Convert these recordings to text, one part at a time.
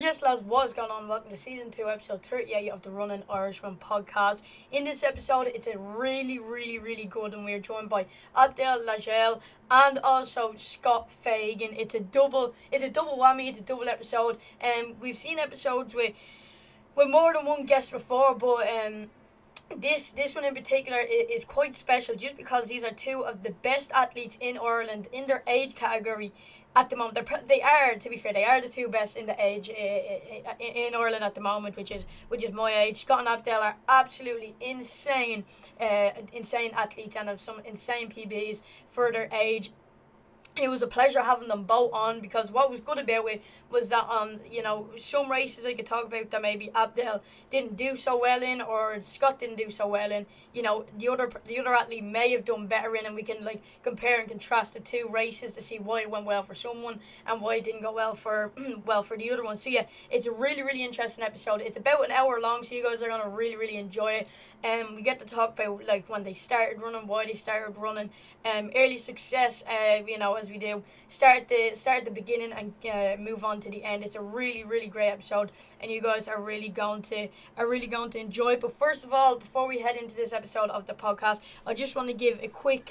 Yes, lads, what's going on? Welcome to Season 2, Episode 38 of the Running Irishman podcast. In this episode, it's a really good, and we're joined by Abdel Laadjel and also Scott Fagan. It's a double whammy, it's a double episode. We've seen episodes with more than one guest before, but this one in particular is quite special just because these are two of the best athletes in Ireland in their age category at the moment. They are the two best in the age in Ireland at the moment, which is my age. Scott and Abdel are absolutely insane athletes and have some insane PBs for their age. It was a pleasure having them both on, because what was good about it was that on some races I could talk about that maybe Abdel didn't do so well in, or Scott didn't do so well in, the other athlete may have done better in, and we can compare and contrast the two races to see why it went well for someone and why it didn't go well for the other one. So yeah, it's a really interesting episode. It's about an hour long, so you guys are gonna really enjoy it. We get to talk about when they started running, why they started running, early success, as we do, start at the beginning and move on to the end. It's a really great episode, and you guys are really going to enjoy it. But first of all, before we head into this episode of the podcast, I just want to give a quick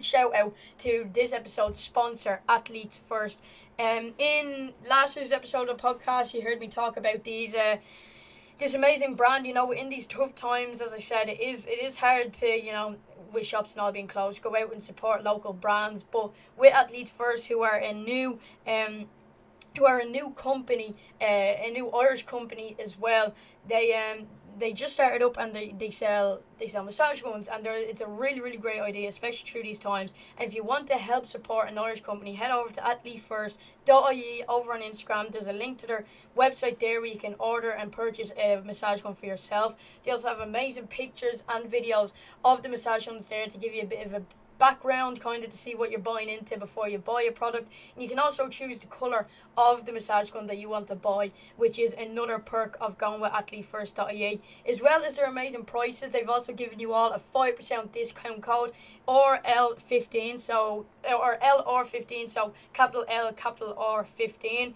shout out to this episode's sponsor, Athletes First. In last week's episode of the podcast, you heard me talk about this amazing brand. In these tough times, as I said, it is hard to, with shops and all being closed, go out and support local brands. But with Athletes First, who are a new company, a new Irish company as well, they just started up, and they sell massage guns, and it's a really great idea, especially through these times. And if you want to help support an Irish company, head over to athletefirst.ie over on Instagram. There's a link to their website there where you can order and purchase a massage gun for yourself. They also have amazing pictures and videos of the massage guns there to give you a bit of a background, kind of to see what you're buying into before you buy a product. And you can also choose the colour of the massage gun that you want to buy, which is another perk of going with athletefirst.ie. As well as their amazing prices, they've also given you all a 5% discount code, RL15, or LR15, so capital L, capital R15.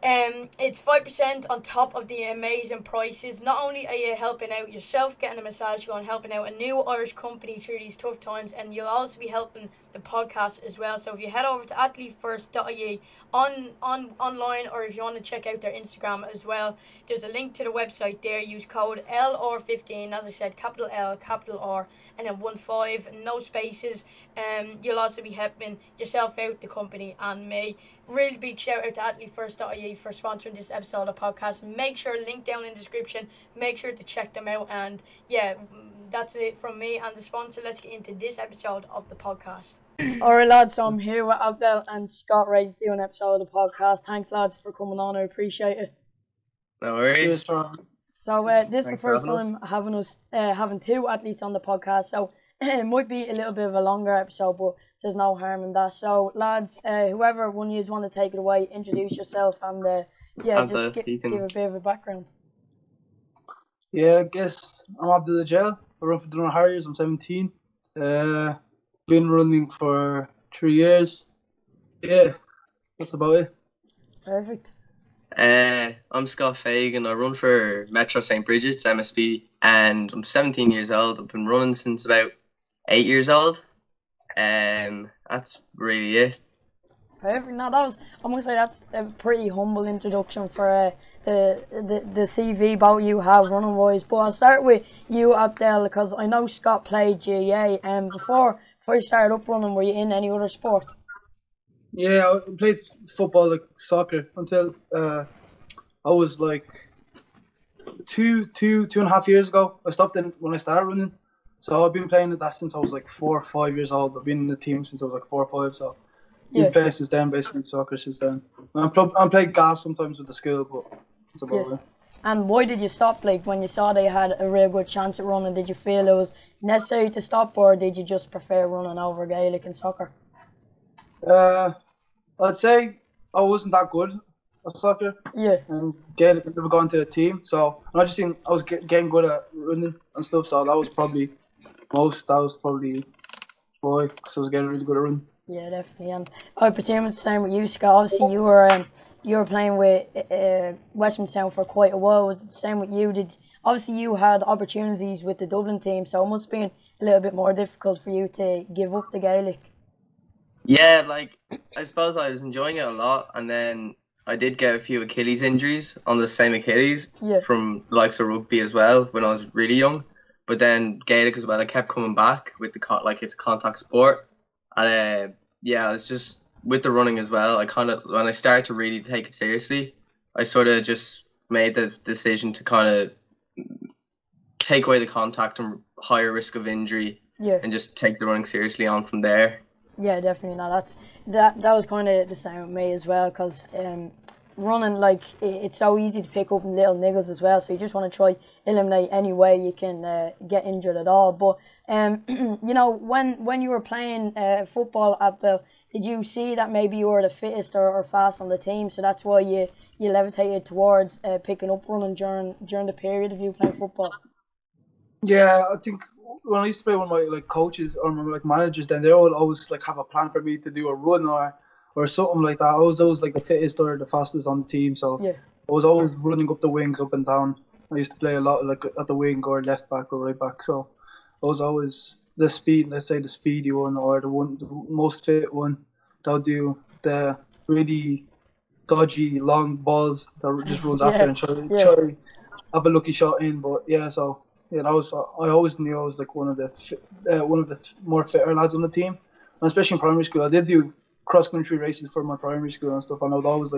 It's 5% on top of the amazing prices. Not only are you helping out yourself getting a massage gun, helping out a new Irish company through these tough times, and you'll also be helping the podcast as well. So if you head over to athletefirst.ie online, or if you want to check out their Instagram as well, there's a link to the website there. Use code LR15, as I said, capital L, capital R, and then 15, no spaces. You'll also be helping yourself out, the company, and me. Really big shout out to athletefirst.ie for sponsoring this episode of the podcast. Make sure, link down in the description, make sure to check them out. And yeah, that's it from me and the sponsor. Let's get into this episode of the podcast. Alright lads, so I'm here with Abdel and Scott, ready to do an episode of the podcast. Thanks lads for coming on, I appreciate it. No worries. So this is the first time having two athletes on the podcast, so it might be a little bit of a longer episode, but there's no harm in that. So lads, whoever one of you want to take it away, introduce yourself, and just give a bit of a background. Yeah, I guess I'm Abdel.L. I run for the Dunno Harriers. I'm 17. Been running for 3 years. Yeah, that's about it. Perfect. I'm Scott Fagan. I run for Metro St. Bridget's MSB, and I'm 17 years old. I've been running since about 8 years old. That's really it. Perfect. Now I must say that's a pretty humble introduction for the CV about you have running wise. But I'll start with you, Abdel, because I know Scott played GAA, and before you started up running, were you in any other sport? Yeah, I played football, like soccer, until I was like two and a half years ago. I stopped when I started running. So I've been playing that since I was like 4 or 5 years old. I've been in the team since I was like 4 or 5. So been playing since then, basically soccer since then. I'm playing golf sometimes with the school, but that's about it. And why did you stop? Like when you saw they had a real good chance at running, did you feel it was necessary to stop, or did you just prefer running over Gaelic and soccer? I'd say I wasn't that good at soccer. Yeah. And Gaelic had never gone to a team, so I just think I was getting good at running and stuff. So that was probably why, because I was getting really good at running. Yeah, definitely. And I presume it's the same with you, Scott. Obviously, you were you were playing with Westminster for quite a while. Was it the same with you? Obviously you had opportunities with the Dublin team, so it must have been a little bit more difficult for you to give up the Gaelic. Yeah, like I suppose I was enjoying it a lot, and then I did get a few Achilles injuries on the same Achilles from the likes of rugby as well when I was really young. But then Gaelic as well, I kept coming back with like it's a contact sport, and yeah, it's just with the running as well. I kind of when I started to really take it seriously, I sort of just made the decision to kind of take away the contact and higher risk of injury, and just take the running seriously on from there. Yeah, definitely. No, that was kind of the same with me as well, because running, like, it's so easy to pick up little niggles as well, so you just want to try eliminate any way you can get injured at all. But you know, when you were playing football, Abdel, did you see that maybe you were the fittest or fast on the team, so that's why you levitated towards picking up running during the period of you playing football? Yeah, I think when I used to play with my coaches or my managers, then they would always have a plan for me to do a run or something like that. I was always the fittest or the fastest on the team, so I was always running up the wings, up and down. I used to play a lot at the wing or left back or right back, so I was always the speedy one or the most fit one that would do the really dodgy long balls that just runs after and try have a lucky shot in. But yeah, so yeah, I always knew I was one of the more fitter lads on the team, and especially in primary school. I did do cross country races for my primary school and stuff, and I would always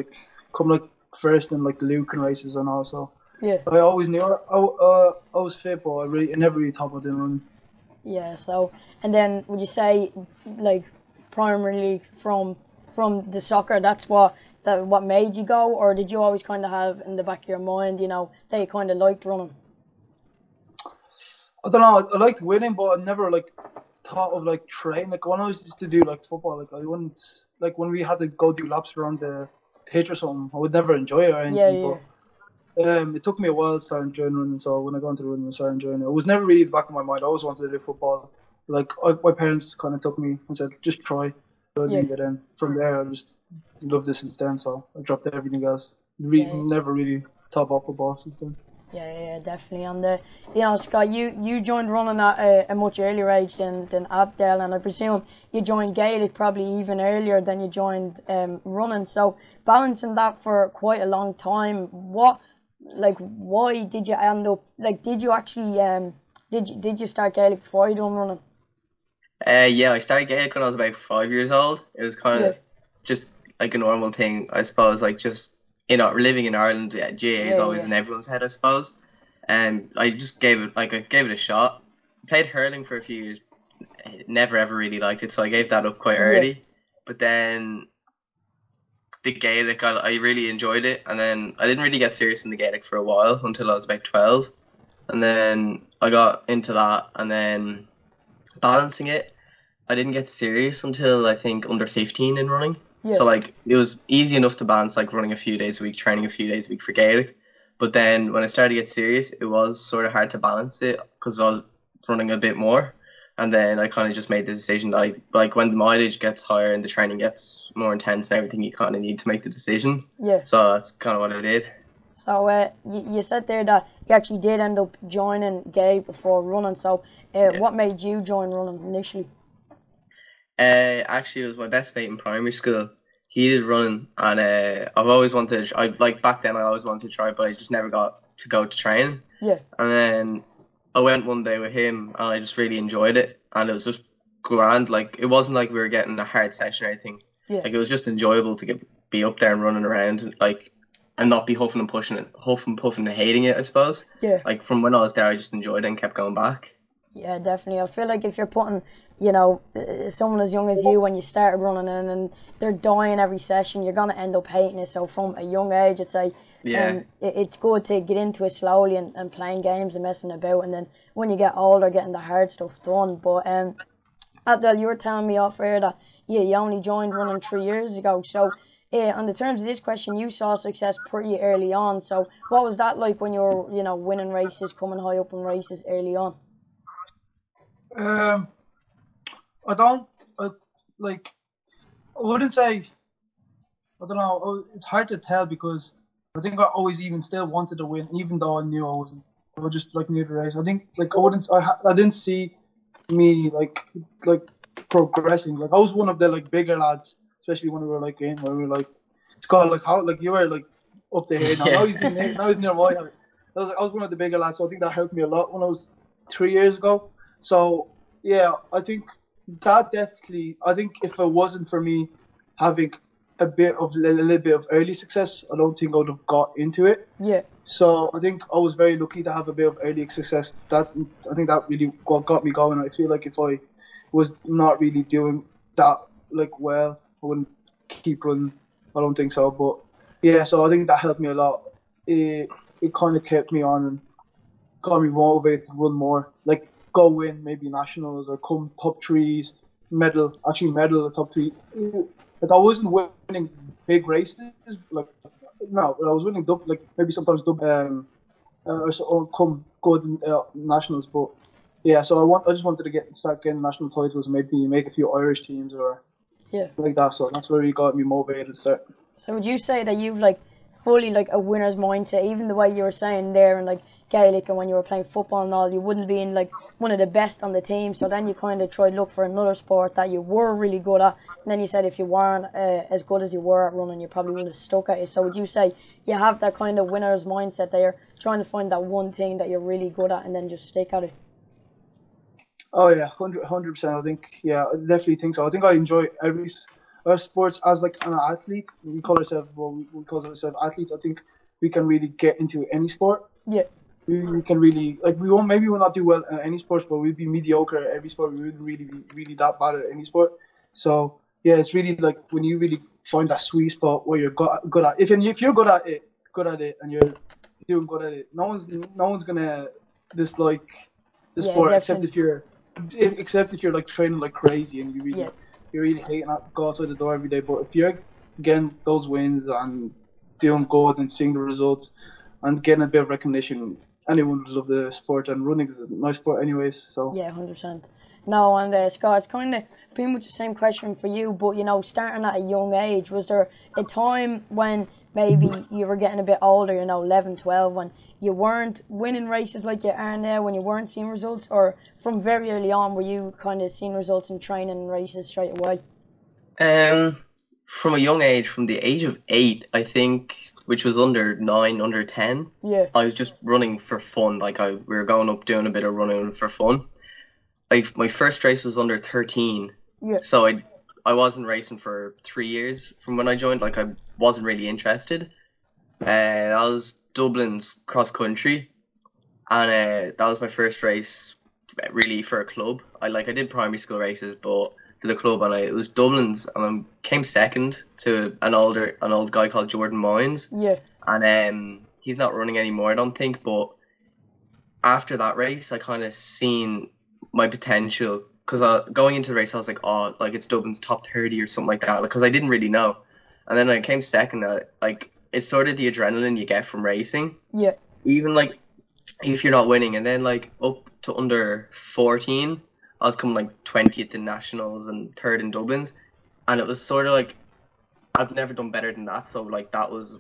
come first in the Lucan races and all. So I always knew I was fit, but I never really thought about doing running. Yeah. So, and then would you say primarily from the soccer, that's what made you go, or did you always kind of have in the back of your mind, that you kind of liked running? I don't know. I liked winning, but I never thought of training. When I used to do football, I wouldn't when we had to go do laps around the pitch or something. I would never enjoy it or anything. But it took me a while to start enjoying running. So when I got into running, I started enjoying it. It was never really in the back of my mind. I always wanted to do football. My parents kind of took me and said, just try. So I didn't get in. From there, I just loved it since then. So I dropped everything else. Never really thought about football since then. Yeah, definitely. And Scott, you joined running at a much earlier age than Abdel, and I presume you joined Gaelic probably even earlier than you joined running. So balancing that for quite a long time, why did you end up did you actually did you start Gaelic before you done running? Yeah, I started Gaelic when I was about 5 years old. It was kind of just a normal thing, I suppose. Just living in Ireland, GAA is always in everyone's head, I suppose. And I just gave it a shot. Played hurling for a few years. Never ever really liked it, so I gave that up quite early. But then the Gaelic, I really enjoyed it, and then I didn't really get serious in the Gaelic for a while until I was about 12, and then I got into that, and then balancing it, I didn't get serious until I think under 15 in running. So it was easy enough to balance running a few days a week, training a few days a week for Gaelic. But then when I started to get serious, it was sort of hard to balance it because I was running a bit more. And then I kind of just made the decision that when the mileage gets higher and the training gets more intense and everything, you kind of need to make the decision. So that's kind of what I did. So you said there that you actually did end up joining Gaelic before running. So what made you join running initially? Actually, it was my best mate in primary school. He did running, and I've always wanted. Back then, I always wanted to try, but I just never got to go to training. And then I went one day with him, and I just really enjoyed it, and it was just grand. It wasn't like we were getting a hard session or anything. It was just enjoyable to be up there and running around, and not be huffing and puffing and hating it, I suppose. From when I was there, I just enjoyed it and kept going back. Yeah, definitely. I feel like if you're putting, someone as young as you when you started running and they're dying every session, you're gonna end up hating it. So from a young age, I'd say it's good to get into it slowly and playing games and messing about, and then when you get older, getting the hard stuff done. But Abdel, you were telling me off air that you only joined running 3 years ago. So on the terms of this question, you saw success pretty early on. So what was that like when you were winning races, coming high up in races early on? I wouldn't say I don't know. It's hard to tell because I think I always even still wanted to win, even though I knew I wasn't. I was just like near the race. I think like I didn't see me like progressing. Like I was one of the like bigger lads, especially when we were like in where we were like Scott, like how like you were like up the here now. Yeah. Now he's near my height. I was one of the bigger lads, so I think that helped me a lot when I was 3 years ago. So yeah, I think that definitely. I think if it wasn't for me having a little bit of early success, I don't think I would have got into it. Yeah. So I think I was very lucky to have a bit of early success. I think that really what got me going. I feel like if I was not really doing that like well, I wouldn't keep running. I don't think so. But yeah, so I think that helped me a lot. It kind of kept me on and got me motivated to run more. Like go win maybe nationals or come top threes, medal the top three. Like I wasn't winning big races. Like no, I was winning like maybe sometimes or come good in nationals. But yeah, so I just wanted to start getting national titles, and maybe make a few Irish teams or Yeah. like that. So that's where he got me motivated to start. So would you say that you've like fully like a winner's mindset, even the way you were saying there and like Gaelic and when you were playing football and all, you wouldn't be in like one of the best on the team. So then you kind of tried to look for another sport that you were really good at. And then you said if you weren't as good as you were at running, you probably would have stuck at it. So would you say you have that kind of winner's mindset that you're trying to find that one thing that you're really good at and then just stick at it? Oh yeah, 100%. I think I definitely think so. I think I enjoy every sports as like an athlete. We call ourselves athletes. I think we can really get into any sport. Yeah. We can really like we will not do well at any sports, but we'd be mediocre at every sport. We wouldn't really be really that bad at any sport. So yeah, it's really like when you really find that sweet spot where you're good at. If you're good at it, and you're doing good at it, no one's gonna dislike the Yeah, sport definitely. except if you're like training like crazy and you're really hating that go outside the door every day. But if you're getting those wins and doing good and seeing the results and getting a bit of recognition, anyone would love the sport, and running is a nice sport anyways. So Yeah, 100%. No, and Scott, it's kind of pretty much the same question for you, but you know, starting at a young age, was there a time when maybe you were getting a bit older, you know, 11, 12, when you weren't winning races like you are now, when you weren't seeing results, or from very early on were you kind of seeing results in training and races straight away? From a young age, from the age of 8, I think, which was under 9, under 10, Yeah. I was just running for fun. Like we were going up doing a bit of running for fun. Like my first race was under 13, Yeah. so I wasn't racing for 3 years from when I joined. Like I wasn't really interested. That was Dublin's cross country, and that was my first race really for a club. I did primary school races, but for the club, and it was Dublin's, and I came second to an old guy called Jordan Mines, Yeah. and he's not running anymore, I don't think. But after that race, I kind of seen my potential, because going into the race, I was like, oh, like it's Dublin's top 30 or something like that, because I didn't really know. And then I came second. Like it's sort of the adrenaline you get from racing. Yeah. Even like if you're not winning, and then like up to under 14, I was coming like 20th in nationals and third in Dublin's, and it was sort of like I've never done better than that. So like I was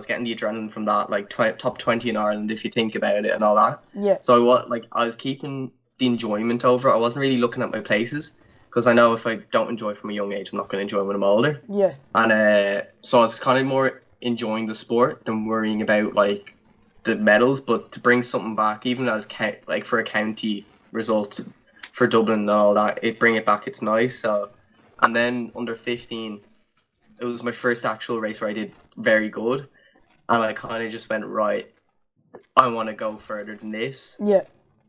getting the adrenaline from that, like top 20 in Ireland if you think about it and all that. Yeah. So I was keeping the enjoyment over. I wasn't really looking at my places, because I know if I don't enjoy from a young age, I'm not going to enjoy when I'm older. Yeah. And so I was kind of more enjoying the sport than worrying about like the medals. But to bring something back, even as like for a county result for Dublin and all that, bring it back, it's nice. So, and then under 15, it was my first actual race where I did very good, and I kind of just went, right, I want to go further than this. Yeah.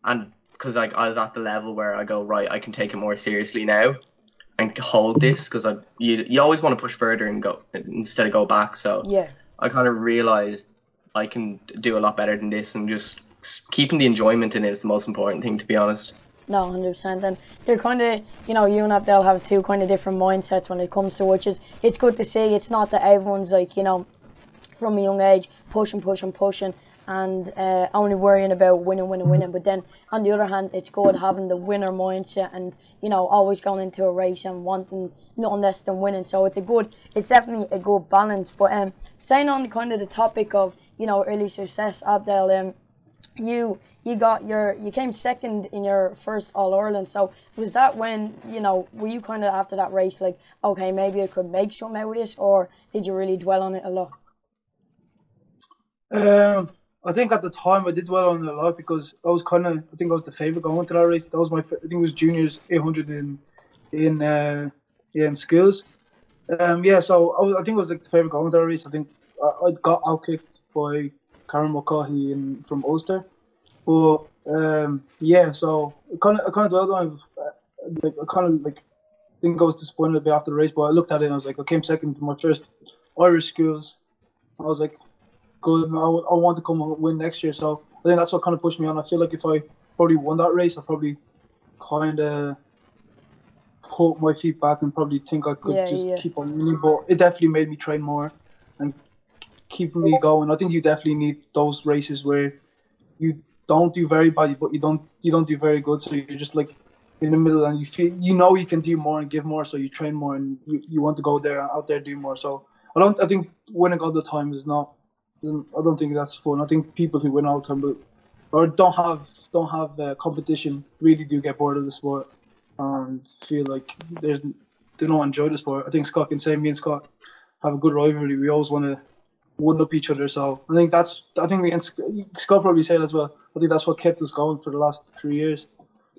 And because like I was at the level where I go, right, I can take it more seriously now and hold this, because you always want to push further and go instead of go back. So Yeah. I kind of realized I can do a lot better than this, and just keeping the enjoyment in it is the most important thing, to be honest. No, 100%. And they're kind of, you know, you and Abdel have two kind of different mindsets when it comes to, which is, it's good to see. It's not that everyone's like, you know, from a young age, pushing, and only worrying about winning. But then on the other hand, it's good having the winner mindset and always going into a race and wanting nothing less than winning. So it's definitely a good balance. But staying on kind of the topic of early success, Abdel, you came second in your first All Ireland. So was that when were you kind of after that race like, okay, maybe I could make something out of this, or did you really dwell on it a lot? I think at the time I did dwell on it a lot because I think I was the favourite going to that race. That was I think it was juniors 800 in schools. So I think I was like the favourite going to that race. I think I got outkicked by Karen Mulcahy from Ulster. But so I kind of dwelled on it. I kind of think I was disappointed a bit after the race, but I looked at it and I was like, I came second to my first Irish schools. I was like, good. I want to come and win next year. So I think that's what kind of pushed me on. I feel like if I probably won that race, I probably kind of put my feet back and probably think I could keep on winning. But it definitely made me train more and keep me going. I think you definitely need those races where you don't do very bad, but you don't do very good. So you're just like in the middle, and you feel you can do more and give more. So you train more and you want to go out there do more. So I think winning all the time is not. I don't think that's fun. I think people who win all the time or don't have competition really do get bored of the sport and feel like they don't enjoy the sport. I think Scott can say me and Scott have a good rivalry. We always want to one up each other. So I think me and Scott probably said as well. I think that's what kept us going for the last 3 years.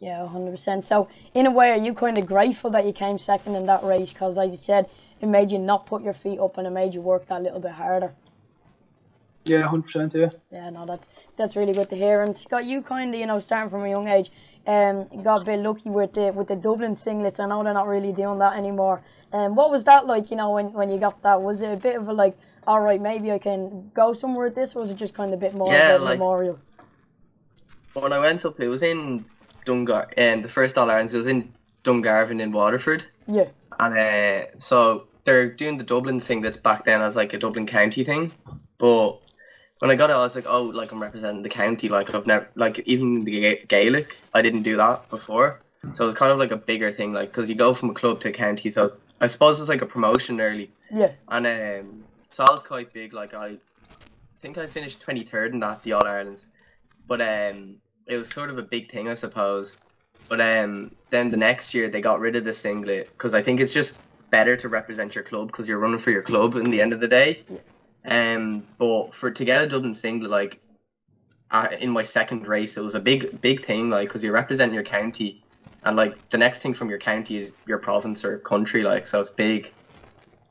Yeah, 100%. So in a way, are you kind of grateful that you came second in that race? Because like you said, it made you not put your feet up and it made you work that little bit harder. Yeah, 100%. Yeah. Yeah, no, that's really good to hear. And Scott, you kind of starting from a young age, got a bit lucky with the Dublin singlets. I know they're not really doing that anymore. What was that like? When you got that, was it a bit of a like, all right, maybe I can go somewhere with this, or was it just kind of a bit more of a memorial? When I went up, it was in Dungar, and the first All Irelands, it was in Dungarvan in Waterford. Yeah. And so they're doing the Dublin singlets back then as like a Dublin county thing, but when I got it, I was like, oh, like I'm representing the county. Like I've never, like even the Gaelic, I didn't do that before. So it's kind of like a bigger thing, like because you go from a club to a county. So I suppose it's like a promotion early. Yeah. And so I was quite big. Like I think I finished 23rd in the All Irelands, but it was sort of a big thing, I suppose. But then the next year they got rid of the singlet because I think it's just better to represent your club because you're running for your club in the end of the day. Yeah. But to get a Dublin singlet, like in my second race, it was a big thing, like because you're representing your county, and like the next thing from your county is your province or country, like so it's big.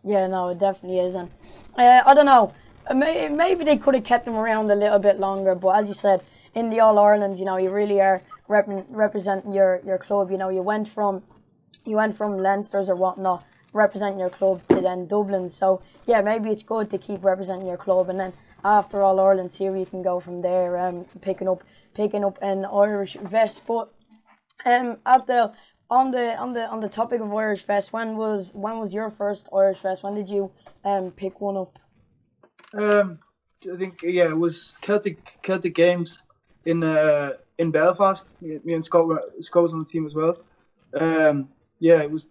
Yeah, no, it definitely is, and I don't know, maybe they could have kept them around a little bit longer, but as you said, in the All Irelands, you really are representing your club. You went from Leinster's or whatnot, representing your club to then Dublin. So yeah, maybe it's good to keep representing your club, and then after All Ireland, see where you can go from there. Picking up an Irish vest. But Abdel, on the topic of Irish vest, when was your first Irish vest? When did you pick one up? I think it was Celtic Games in Belfast. Me and Scott was on the team as well. That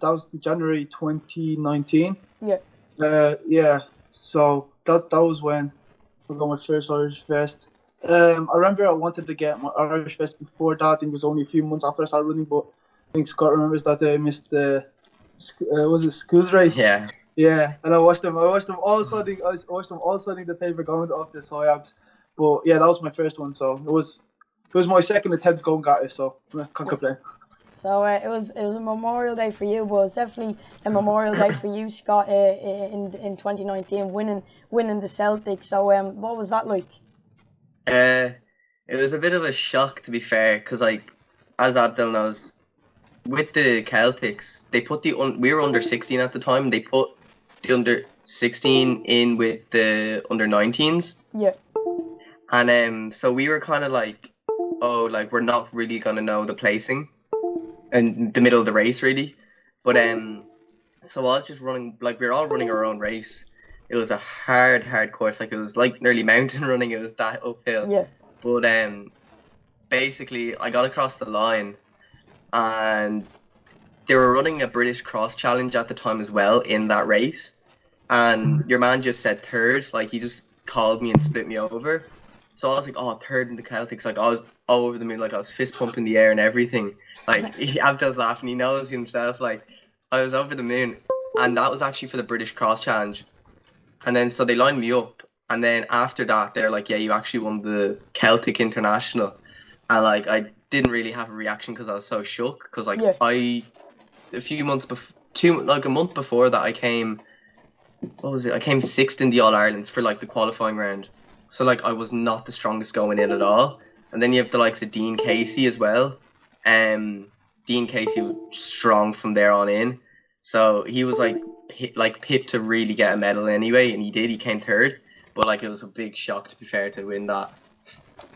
was January 2019. Yeah. So that was when I got my first Irish vest. I remember I wanted to get my Irish vest before that. I think it was only a few months after I started running, but I think Scott remembers that day I missed the schools race. Yeah. Yeah, and I watched them all signing the paper going off the SIABs. But yeah, that was my first one, so it was my second attempt going at it, so I can't complain. So it was a Memorial Day for you, but it was definitely a Memorial Day for you, Scott, in 2019, winning the Celtic. So what was that like? It was a bit of a shock, to be fair, because like as Abdel knows, with the Celtics, they put we were under 16 at the time. They put the under 16 in with the under 19s. Yeah. And so we were kind of like, oh, like we're not really gonna know the placing in the middle of the race really. But so I was just running, like we were all running our own race, it was a hard course. Like, it was like nearly mountain running. It was that uphill. Yeah. But basically, I got across the line, and they were running a British Cross Challenge at the time as well in that race. And your man just said third. Like, he just called me and split me over. So I was like, oh, third in the Celtics. Like, I was all over the moon. Like, I was fist pumping the air and everything. Like, Abdel's laughing. He knows himself. Like, I was over the moon. And that was actually for the British Cross Challenge. And then, so they lined me up. And then after that, they're like, yeah, you actually won the Celtic International. And, like, I didn't really have a reaction because I was so shook. Because, like, Yeah. a few months before, a month before that, I came, I came sixth in the All-Irelands for, like, the qualifying round. So, like, I was not the strongest going in at all. And then you have the likes of Dean Casey as well. Dean Casey was strong from there on in. So he was, like pipped to really get a medal anyway, and he did. He came third. But, like, it was a big shock, to be fair, to win that.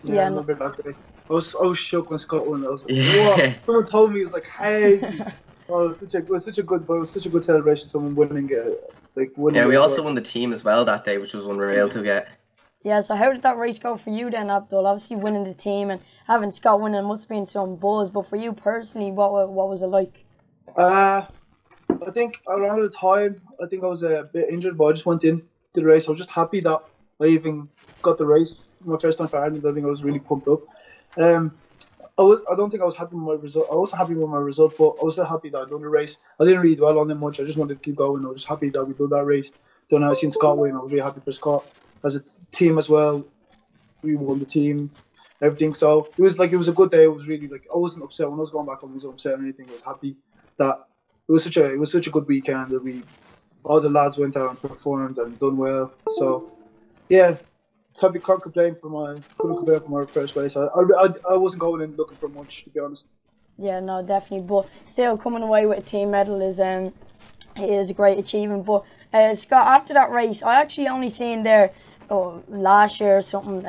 Yeah, I remember that day. I was shook when Scott won. I was like, Yeah. what? Someone told me, it was like, hey. Oh, it was such a good celebration. Someone winning, winning. Yeah, we also won the team as well that day, which was unreal to get. Yeah, so how did that race go for you then, Abdel? Obviously winning the team and having Scott winning must have been some buzz, but for you personally, what was it like? I think around the time, I think I was a bit injured, but I just went into the race. I was just happy that I even got the race. My first time for Ireland, I think I was really pumped up. I don't think I was happy with my result. I wasn't happy with my result, but I was still happy that I done the race. I didn't really dwell on it much. I just wanted to keep going. I was just happy that we did that race. Then I seen Scott win. I was really happy for Scott. As a team as well, we won the team, everything. So it was a good day. It was really I wasn't upset when I was going back home. I wasn't upset or anything. I was happy that it was such a good weekend that all the lads went out and performed and done well. So yeah. Couldn't complain for my first race. I wasn't going in looking for much, to be honest. Yeah, no, definitely. But still, coming away with a team medal is a great achievement. But Scott, after that race, I actually only seen there last year or something,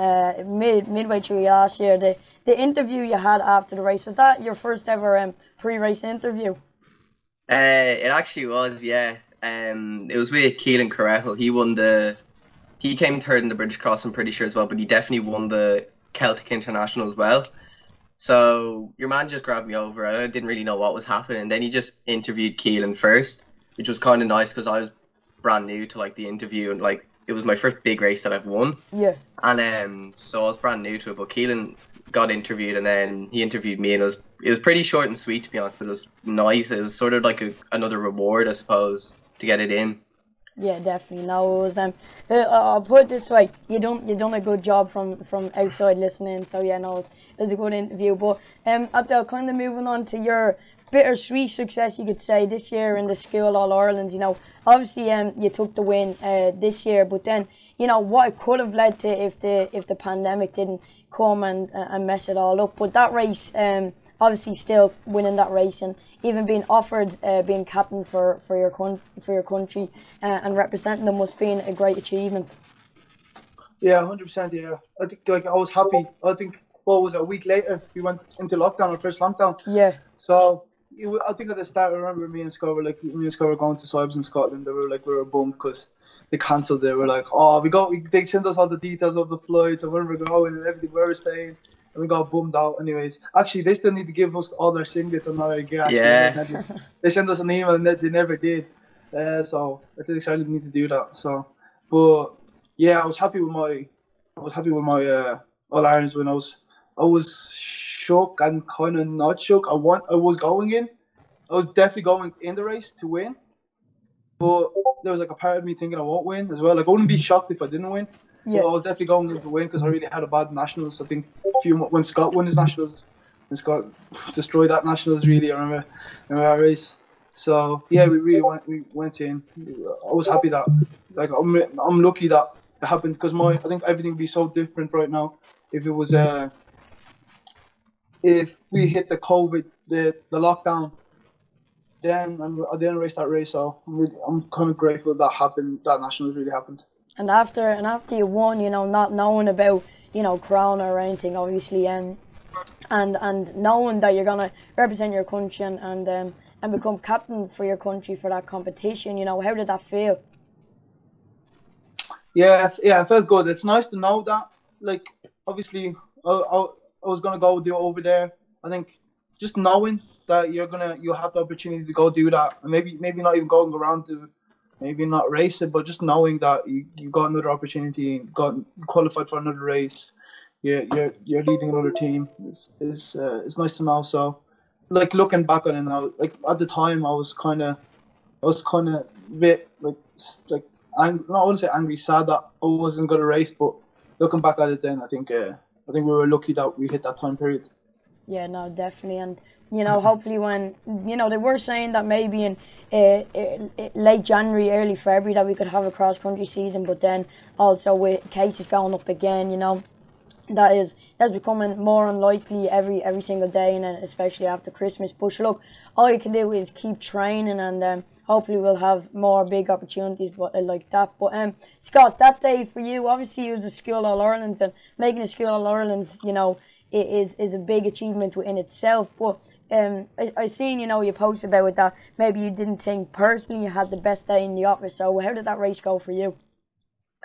midway through last year, the interview you had after the race. Was that your first ever pre-race interview? It actually was, yeah. It was with Keelan Carrell. He came third in the British Cross, I'm pretty sure as well, but he definitely won the Celtic International as well. So your man just grabbed me over. I didn't really know what was happening. And then he just interviewed Keelan first, which was kind of nice because I was brand new to the interview, and it was my first big race that I've won. Yeah. And so I was brand new to it, but Keelan got interviewed, and then he interviewed me, and it was pretty short and sweet, to be honest, but it was nice. It was sort of like another reward, I suppose, to get it in. Yeah, definitely. No, it was I'll put it this way: you done a good job from outside listening. So yeah, no, it was a good interview. But Abdel, kind of moving on to your bittersweet success, you could say, this year in the school All Ireland. Obviously you took the win this year, but then what it could have led to if the pandemic didn't come and mess it all up. But that race, obviously still winning that race and even being offered being captain for your country and representing them must be a great achievement. Yeah, 100%. Yeah, I think I was happy. I think a week later we went into lockdown, our first lockdown. Yeah. So I think at the start, I remember me and Scott were going to Cybes in Scotland. They were we were bummed because they cancelled. They were like, oh, they sent us all the details of the flights and where we're going and everything, where we're staying. And we got bummed out. Anyways, actually, they still need to give us all their singlets and all our gear. Yeah. They sent us an email and they never did. So I think they certainly need to do that. So, but yeah, I was happy with my All Irelands win. I was shook and kind of not shook. I was going in. I was definitely going in the race to win. But there was a part of me thinking I won't win as well. I wouldn't be shocked if I didn't win. Yeah. But I was definitely going in to win because I really had a bad nationals. I think when Scott won his nationals, when Scott destroyed that nationals, really, I remember that race. So yeah, we went in. I was happy that I'm lucky that it happened because I think everything would be so different right now if it was if we hit the COVID the lockdown. Then I didn't race that race, so I'm kind of grateful that happened. That nationals really happened. And after you won, not knowing about Corona or anything, obviously, and knowing that you're gonna represent your country and become captain for your country for that competition, how did that feel? Yeah, it felt good. It's nice to know that. Like, obviously, I was gonna go do it over there. I think just knowing that you have the opportunity to go do that, and maybe not even going around to, maybe not race it, but just knowing that you got another opportunity and got qualified for another race. You're leading another team. It's nice to know. So, like looking back on it now, like at the time I was kind of a bit like no, I wouldn't say angry, sad that I wasn't gonna race, but looking back at it, then I think we were lucky that we hit that time period. Yeah, no, definitely, and hopefully when they were saying that maybe in late January, early February that we could have a cross country season, but then also with cases going up again, that's becoming more unlikely every single day, and then especially after Christmas. But sure, look, all you can do is keep training, and hopefully we'll have more big opportunities like that. But Scott, that day for you, obviously, it was a school All Ireland, and making a school All Ireland, it is a big achievement within itself. But I seen you post about it that maybe you didn't think personally you had the best day in the office. So how did that race go for you?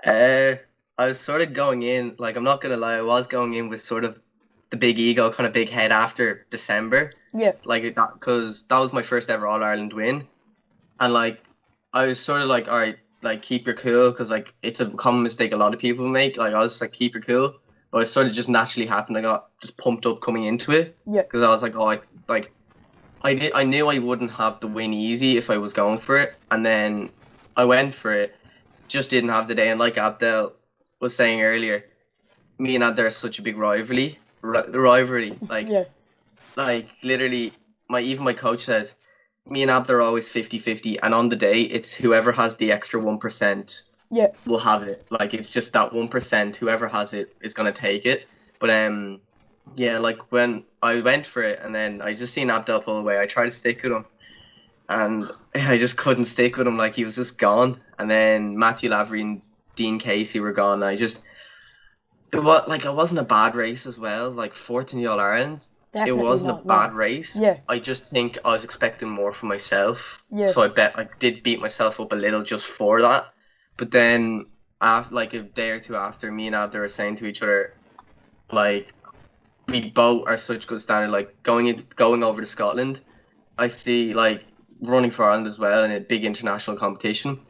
I was sort of going in, like, I'm not gonna lie, I was going in with sort of the big ego, kind of big head after December. Yeah. Like that, because that was my first ever All Ireland win, and like I was sort of like, all right, like keep your cool, because like it's a common mistake a lot of people make. Like I was just like, keep your cool, but it sort of just naturally happened. I got just pumped up coming into it. Yeah. Because I was like, oh, I knew I wouldn't have the win easy if I was going for it, and then I went for it, just didn't have the day, and like Abdel was saying earlier, me and Abdel are such a big rivalry. Like, Yeah. like literally, my coach says, me and Abdel are always 50-50, and on the day, it's whoever has the extra 1% Yeah. will have it. Like, it's just that 1%, whoever has it is gonna take it. But yeah, like when I went for it, and then I just seen Abdel pull away, I tried to stick with him, and I just couldn't stick with him. Like, he was just gone. And then Matthew Lavery and Dean Casey were gone. It wasn't a bad race as well. Like, fourth in the All Irelands, it wasn't a bad race. Yeah. I just think I was expecting more from myself. Yeah. So I bet I did beat myself up a little just for that. But then, after, like a day or two after, me and Abder were saying to each other, like, we both are such good standard. Like, going over to Scotland, I see, like, running for Ireland as well in a big international competition.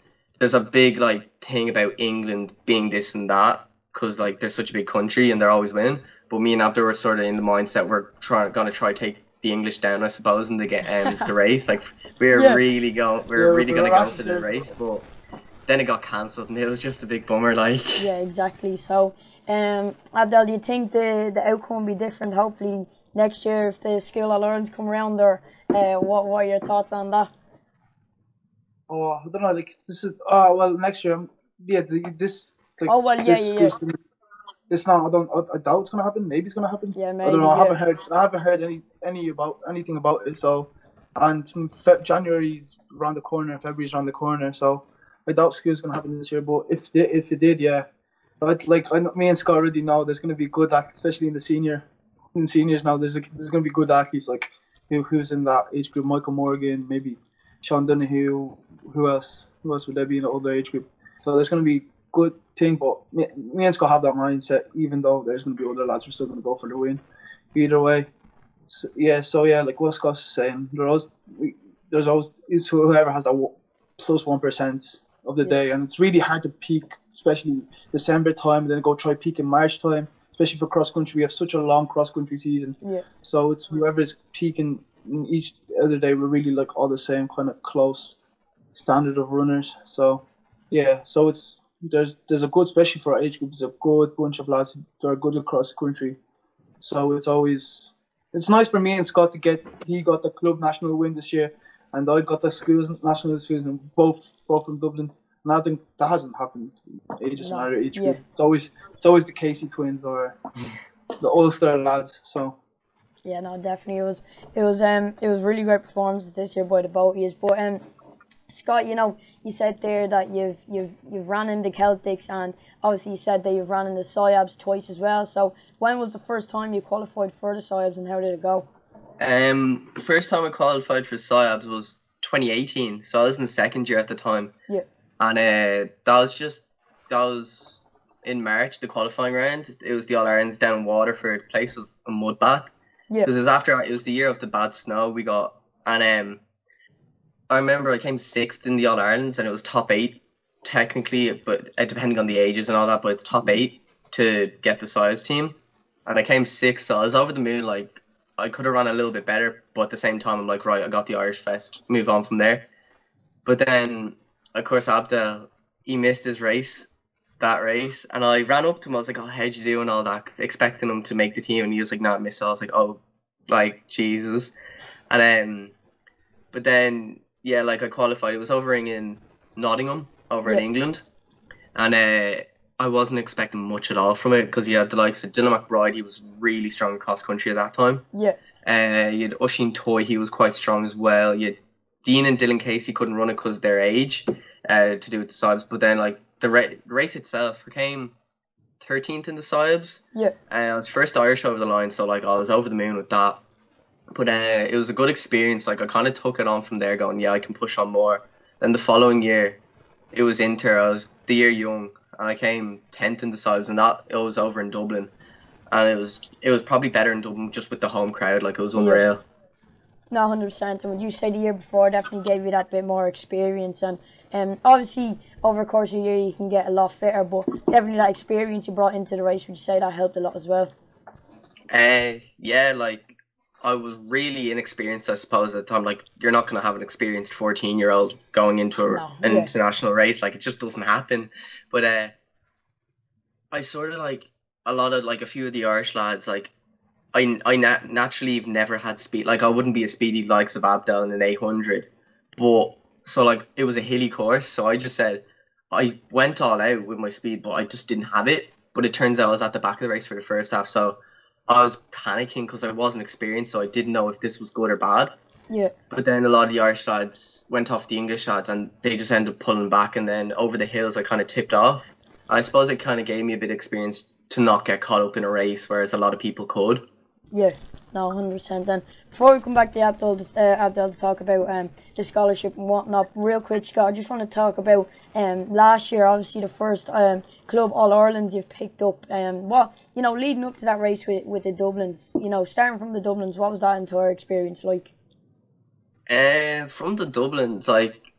There's a big like thing about England being this and that, because like they're such a big country and they're always winning. But me and Abdul were sort of in the mindset we're gonna try take the English down, I suppose, in the race. Like we're really gonna go for the race, but then it got cancelled and it was just a big bummer. Like, yeah, exactly. So Abdel, do you think the outcome will be different? Hopefully next year if the school All Irelands come around, or what are your thoughts on that? Oh, I don't know. Like this is well next year. Yeah, this. Like, oh well, yeah. It's not. I doubt it's gonna happen. Maybe it's gonna happen. Yeah, maybe. I don't know. Yeah. I haven't heard anything about it. So, and January's around the corner. February's around the corner. So, I doubt school's gonna happen this year. But if it did, yeah. But me and Scott already know there's gonna be good athletes, especially in the seniors now. There's gonna be good athletes like who's in that age group. Michael Morgan, maybe Sean Donoghue. Who else? Who else would there be in the older age group? So there's going to be good thing, but me and Scott have that mindset. Even though there's going to be other lads, we're still going to go for the win. Either way, so yeah, like what Scott's saying, there's always it's whoever has that plus 1% of the day, and it's really hard to peak, especially December time, and then go try peak in March time. Especially for cross country, we have such a long cross country season. Yeah. So it's whoever's peaking in each other day. We're really like all the same kind of close standard of runners. So yeah, so there's a good, especially for our age group, there's a good bunch of lads that are good across the country. So it's nice for me and Scott he got the club national win this year, and I got the schools national this season, both from Dublin. And I think that hasn't happened in ages in our age group. It's always the Casey twins or the Ulster lads. So yeah, no, definitely it was really great performances this year by the both of you. But Scott, you said there that you've ran in the Celtics, and obviously you said that you've ran in the SIABs twice as well. So when was the first time you qualified for the SIABs, and how did it go? The first time I qualified for SIABs was 2018, so I was in the second year at the time. Yeah. And that was just that was in March, the qualifying round. It was the All-Irelands down in Waterford, place of a mud bath. Yeah. Because it was the year of the bad snow we got. And I remember I came 6th in the All-Irelands, and it was top 8, technically, but depending on the ages and all that, but it's top 8 to get the Science team. And I came 6th, so I was over the moon. Like, I could have run a little bit better, but at the same time, I'm like, right, I got the Irish Fest, move on from there. But then, of course, Abdel, he missed his race, that race, and I ran up to him. I was like, "Oh, how'd you do?" and all that, expecting him to make the team, and he was like, "No, I missed." So I was like, "Oh, like Jesus," and but then yeah, like I qualified. It was over in Nottingham, over in England, and I wasn't expecting much at all from it because you had the likes of Dylan McBride. He was really strong cross country at that time. Yeah. You had Oisin Toy. He was quite strong as well. You had Dean and Dylan Casey couldn't run it because of their age, to do with the Sibes. But then, like, the race itself, I came 13th in the Sibes. Yeah. I was first Irish over the line, so, like, I was over the moon with that. But it was a good experience. Like, I kind of took it on from there going, yeah, I can push on more. Then the following year, it was Inter. I was the year young, and I came 10th in the Sibes, and it was over in Dublin. And it was probably better in Dublin just with the home crowd. Like, it was unreal. No, 100%. And what you say the year before definitely gave you that bit more experience. And obviously, over the course of a year, you can get a lot fitter. But definitely that experience you brought into the race, would you say that helped a lot as well? Yeah, like, I was really inexperienced, I suppose, at the time. Like, you're not going to have an experienced 14-year-old going into an international race. Like, it just doesn't happen. But I sort of, like, a few of the Irish lads, like, I naturally have never had speed. Like, I wouldn't be as speedy likes of Abdel in an 800. But, so, like, it was a hilly course. So I just said, I went all out with my speed, but I just didn't have it. But it turns out I was at the back of the race for the first half. So I was panicking because I wasn't experienced. So I didn't know if this was good or bad. Yeah. But then a lot of the Irish lads went off the English lads and they just ended up pulling back. And then over the hills, I kind of tipped off. I suppose it kind of gave me a bit of experience to not get caught up in a race, whereas a lot of people could. Yeah, no, 100%. Then before we come back to Abdel to talk about the scholarship and whatnot, real quick, Scott, I just want to talk about last year, obviously the first club All-Irelands you've picked up. What, leading up to that race with the Dublins, starting from the Dublins, what was that entire experience like? From the Dublins, like,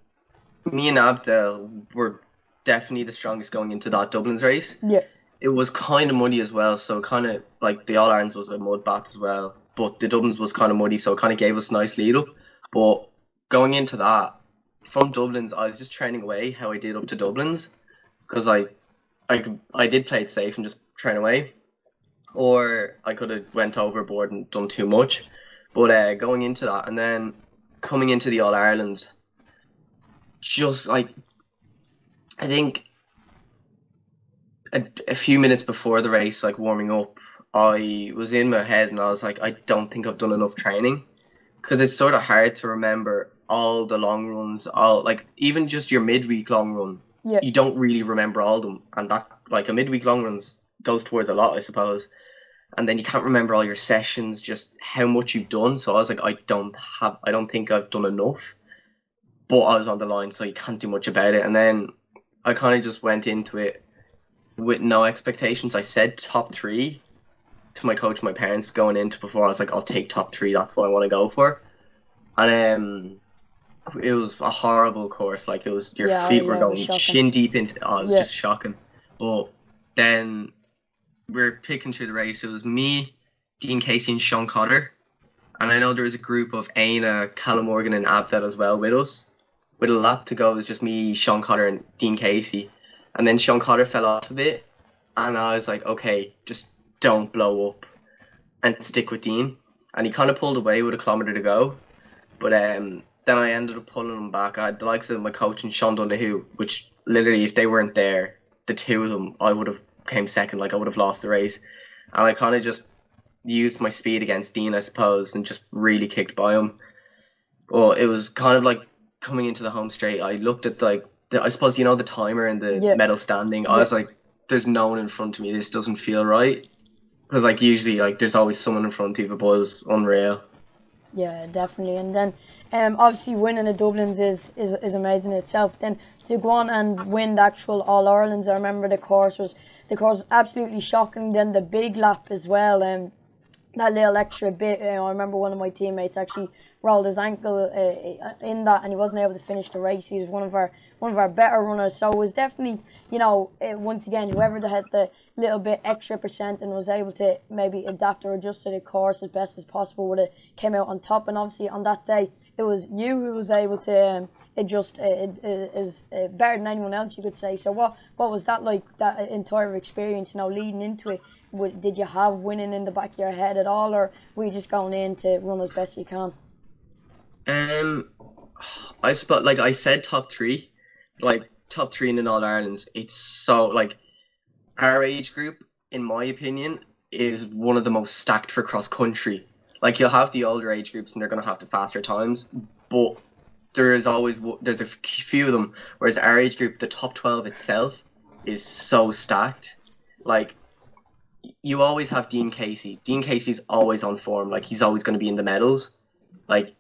me and Abdel were definitely the strongest going into that Dublins race. Yeah. It was kind of muddy as well, so kind of like the All-Irelands was a mud bath as well, but the Dublins was kind of muddy, so it kind of gave us a nice lead up. But going into that, from Dublins, I was just training away how I did up to Dublins, because I did play it safe and just train away, or I could have went overboard and done too much. But going into that, and then coming into the All-Irelands, just like, I think a few minutes before the race, like warming up, I was in my head and I was like, I don't think I've done enough training, because it's sort of hard to remember all the long runs, even just your midweek long run. Yeah. You don't really remember all of them, and that, like, a midweek long run goes towards a lot, I suppose. And then you can't remember all your sessions, just how much you've done. So I was like, I don't think I've done enough. But I was on the line, so you can't do much about it. And then I kind of just went into it with no expectations. I said top 3 to my coach and my parents going into before. I was like, I'll take top 3. That's what I want to go for. And it was a horrible course. Like, it was, your feet were going shin deep into it. It was just shocking. But then we were picking through the race. It was me, Dean Casey, and Sean Cotter. And I know there was a group of Aina, Callum Morgan, and Abdel as well with us. With a lap to go, it was just me, Sean Cotter, and Dean Casey. And then Sean Cotter fell off a bit, and I was like, okay, just don't blow up and stick with Dean. And he kind of pulled away with a kilometre to go. But then I ended up pulling him back. I had the likes of my coach and Sean Donahue, which literally, if they weren't there, the two of them, I would have came second. Like, I would have lost the race. And I kind of just used my speed against Dean, I suppose, and just really kicked by him. Well, it was kind of like coming into the home straight. I looked at, like, I suppose, the timer and the medal standing. I was like, there's no one in front of me. This doesn't feel right. Because, like, usually, like, there's always someone in front of you, but it was unreal. Yeah, definitely. And then, obviously, winning the Dublins is amazing in itself. Then, to go on and win the actual All Irelands. I remember the course was absolutely shocking. Then the big lap as well, and that little extra bit. I remember one of my teammates actually rolled his ankle in that, and he wasn't able to finish the race. He was one of our better runners. So it was definitely, once again, whoever had the little bit extra percent and was able to maybe adapt or adjust to the course as best as possible would have came out on top. And obviously on that day, it was you who was able to adjust as better than anyone else, you could say. So what was that like, that entire experience, leading into it? Did you have winning in the back of your head at all, or were you just going in to run as best you can? I suppose, like I said, top three in an All Irelands. It's so, like, our age group, in my opinion, is one of the most stacked for cross country. Like, you'll have the older age groups and they're going to have the faster times, but there's a few of them, whereas our age group, the top 12 itself, is so stacked. Like, you always have Dean Casey. Dean Casey's always on form. Like, he's always going to be in the medals. Like,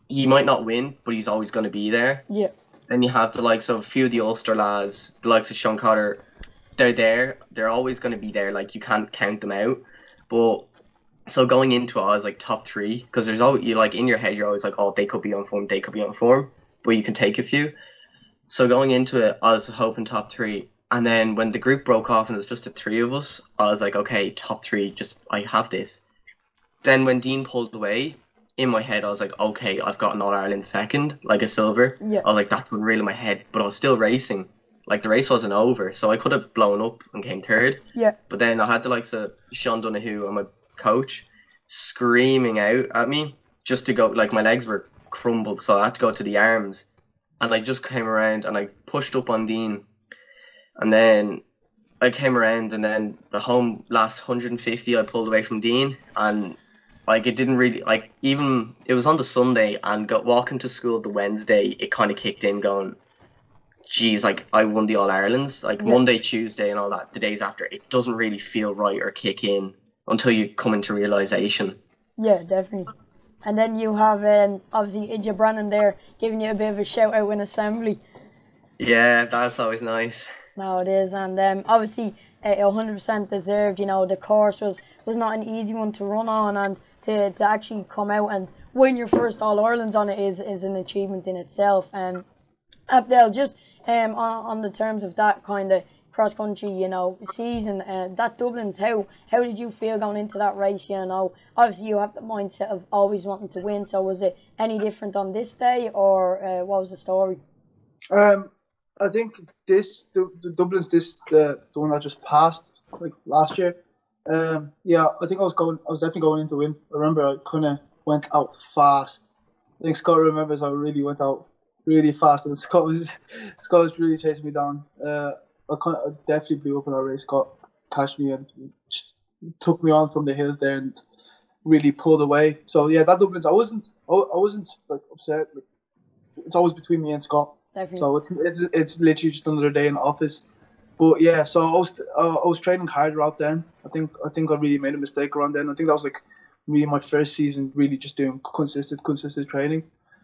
he might not win, but he's always going to be there. Yeah. Then you have the likes of a few of the Ulster lads, the likes of Sean Cotter. They're there. They're always going to be there. Like, you can't count them out. But so going into it, I was like top three, because there's always, in your head, you're always like, oh, they could be on form, but you can take a few. So going into it, I was hoping top three. And then when the group broke off and it was just the three of us, I was like, okay, top three, I have this. Then when Dean pulled away, in my head, I was like, okay, I've got an All-Ireland second, like a silver. Yeah. I was like, that's unreal in my head, but I was still racing. Like, the race wasn't over, so I could have blown up and came third. Yeah. But then I had the likes of Sean Donoghue and my coach screaming out at me just to go, like, my legs were crumbled, so I had to go to the arms. And I just came around and I pushed up on Dean. And then I came around, and then the home last 150, I pulled away from Dean, and like, it didn't really, like, even it was on the Sunday, and walking to school the Wednesday, it kind of kicked in, going, geez, like, I won the All Irelands. Like, yeah. Monday, Tuesday, and all that, the days after, it doesn't really feel right or kick in until you come into realization. Yeah, definitely. And then you have obviously Idja Brannan there giving you a bit of a shout out in assembly. Yeah, that's always nice. No, it is, and obviously 100% deserved. The course was not an easy one to run on, and to actually come out and win your first All Irelands on it is an achievement in itself. And Abdel, just on the terms of that kind of cross country, season, that Dublin's, how did you feel going into that race? Obviously you have the mindset of always wanting to win. So was it any different on this day, or what was the story? I think the Dublin's the one that just passed, like, last year. Yeah, I think I was definitely going in to win. I remember I kind of went out fast. I think Scott remembers I really went out really fast, and Scott was really chasing me down. I definitely blew up in our race. Scott catched me and took me on from the hills there and really pulled away. So yeah, that Dublin's, I wasn't like upset. Like, it's always between me and Scott. Definitely. So it's literally just another day in the office. But yeah, so I was training harder out then. I think I really made a mistake around then. I think that was like really my first season, really just doing consistent training.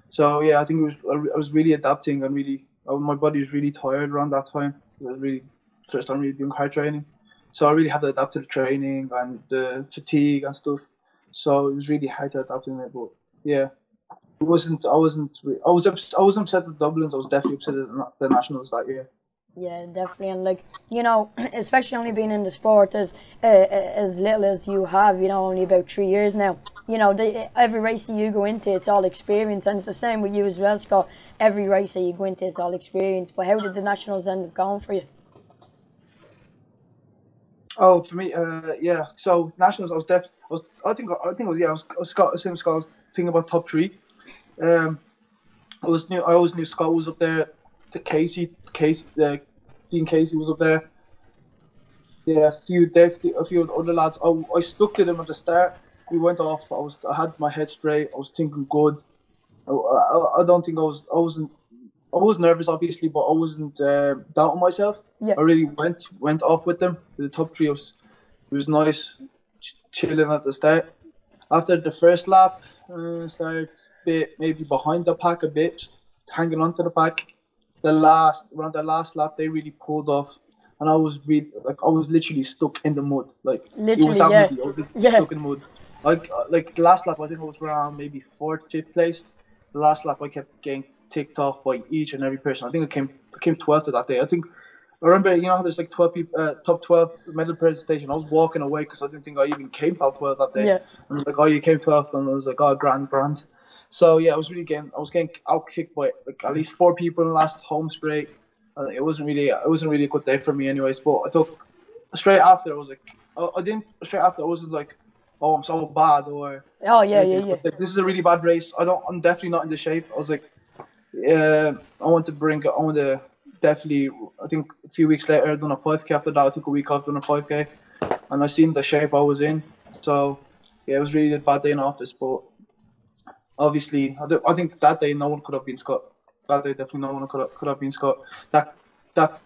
So yeah, I think I was really adapting, and really my body was really tired around that time. It was really first time really doing hard training. So I really had to adapt to the training and the fatigue and stuff. So it was really hard to adapt in it. But yeah. I was upset with Dublin. I was definitely upset at the Nationals that year. Yeah, definitely, and especially only being in the sport as little as you have, only about 3 years now. Every race that you go into, it's all experience, and it's the same with you as well, Scott. Every race that you go into, it's all experience. But how did the Nationals end up going for you? Oh, for me, yeah. So Nationals, I think it was Scott. Same Scott was thinking about top three. I always knew Scott was up there. Dean Casey was up there. Yeah, a few of the other lads. I stuck to them at the start. We went off. I had my head straight. I was thinking good. I don't think I was nervous, obviously, but I wasn't doubting myself. Yeah. I really went off with them. The top three, it was nice, chilling at the start. After the first lap, started maybe behind the pack a bit, just hanging on to the pack. around the last lap they really pulled off, and I was literally stuck in the mud. Like it was Literally, that yeah. muddy. I was literally Yeah. stuck in the mud. Like the last lap I think I was around maybe 4th, 5th place. The last lap I kept getting ticked off by each and every person. I think I came 12th that day. I remember, how there's like 12 people, top 12 medal presentation. I was walking away because I didn't think I even came top 12 that day. Yeah. And I was like, oh, you came 12th, and I was like, oh, grand. So yeah, I was getting out kicked by like at least 4 people in the last home straight. It wasn't really a good day for me, anyways. But I took straight after. I was like, I didn't straight after. I wasn't like, oh, I'm so bad or. Oh yeah, anything. yeah, yeah. But, like, this is a really bad race. I'm definitely not in the shape. I was like, I want to definitely. I think a few weeks later, I done a 5K. After that, I took a week off, done a 5K, and I seen the shape I was in. So yeah, it was really a bad day in office. But obviously, I think that day no one could have been Scott. That day definitely no one could have been Scott. That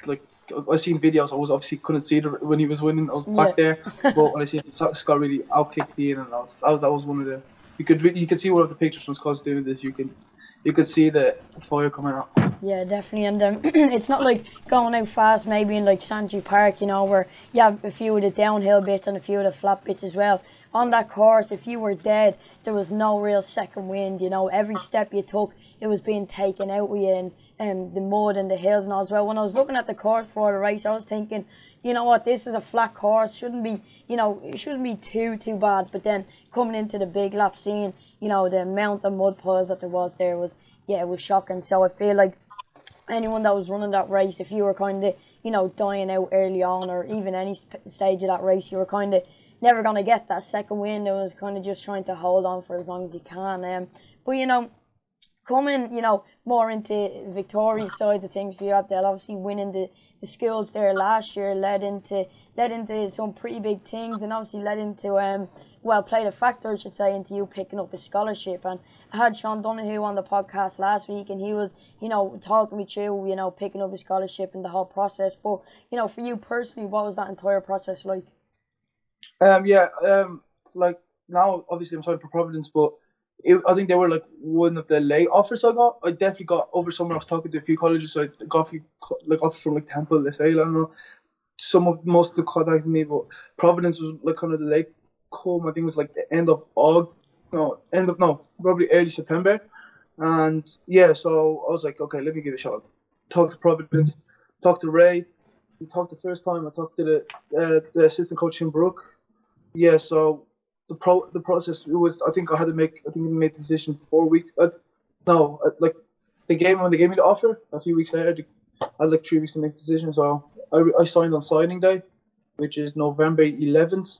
like I seen videos. I was obviously couldn't see it when he was winning. I was back there, but when I seen Scott really outkicked Ian, and that was one of the. You could see one of the pictures from Scott's doing this. You could see the fire coming out. Yeah, definitely, and it's not like going out fast maybe in like Sanji Park, where you have a few of the downhill bits and a few of the flat bits as well. On that course, if you were dead, there was no real second wind, every step you took, it was being taken out with you, and the mud and the hills and all as well. When I was looking at the course for the race, I was thinking, you know what, this is a flat course, it shouldn't be too bad, but then coming into the big lap, seeing, the amount of mud piles that there was there was, it was shocking. So I feel like anyone that was running that race, if you were kind of, dying out early on, or even any stage of that race, you were kind of never going to get that second win. It was kind of just trying to hold on for as long as you can. But, coming, more into Victoria's side of things for you, Abdel, obviously winning the schools there last year led into some pretty big things, and obviously led into played a factor, I should say, into you picking up a scholarship. And I had Sean Donoghue on the podcast last week, and he was, talking me through, picking up a scholarship and the whole process. But, for you personally, what was that entire process like? Like now, obviously, I'm sorry for Providence, but I think they were like one of the late offers I got. I definitely got over summer. I was talking to a few colleges, so I got a few offers from like Temple, LaSalle, I don't know. Most of them contacted me, but Providence was like kind of the late come. I think it was like the end of August, probably early September. And yeah, so I was like, okay, let me give it a shot. Talked to Providence, talked to Ray. We talked the first time. I talked to the assistant coach in Brook. Yeah, so the process, it was, I think I made the decision 4 weeks. When they gave me the offer a few weeks later. I had like 3 weeks to make the decision. So I signed on signing day, which is November 11th.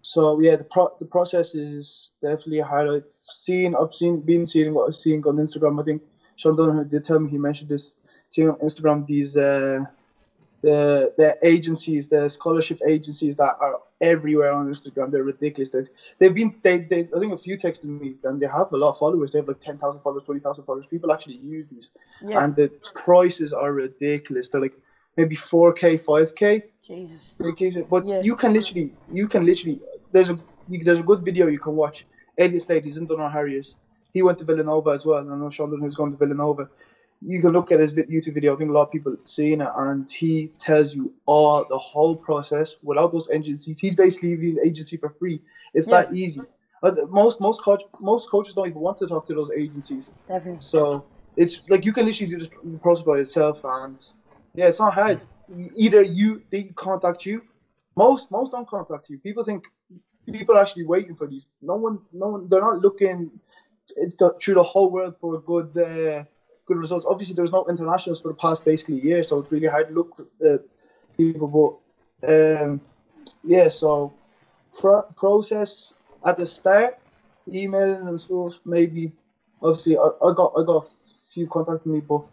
So yeah, the process is definitely hard. I've been seeing what I've seen on Instagram. I think Sean Donoghue did tell me, he mentioned this thing on Instagram. These the agencies, the scholarship agencies that are everywhere on Instagram, they're ridiculous. I think a few texted me, and they have a lot of followers. They have like 10,000 followers, 20,000 followers. People actually use these, and the prices are ridiculous. They're like maybe 4K, 5K. Jesus. But you can literally. There's a good video you can watch. Elliot Slade, he's in Dunnar Harriers. He went to Villanova as well. And I know Sean Dunn, who's going to Villanova. You can look at his YouTube video. I think a lot of people have seen it, and he tells you the whole process without those agencies. He's basically leaving the agency for free. It's that easy. Most coaches don't even want to talk to those agencies. Definitely. So it's like you can literally do the process by yourself, and yeah, it's not hard. Either they contact you. Most don't contact you. People are actually waiting for these. No one. They're not looking through the whole world for good results. Obviously, there's no internationals for the past basically year, so it's really hard to look for people. But so process at the start, emailing and stuff. Maybe obviously I got a few contacting me, but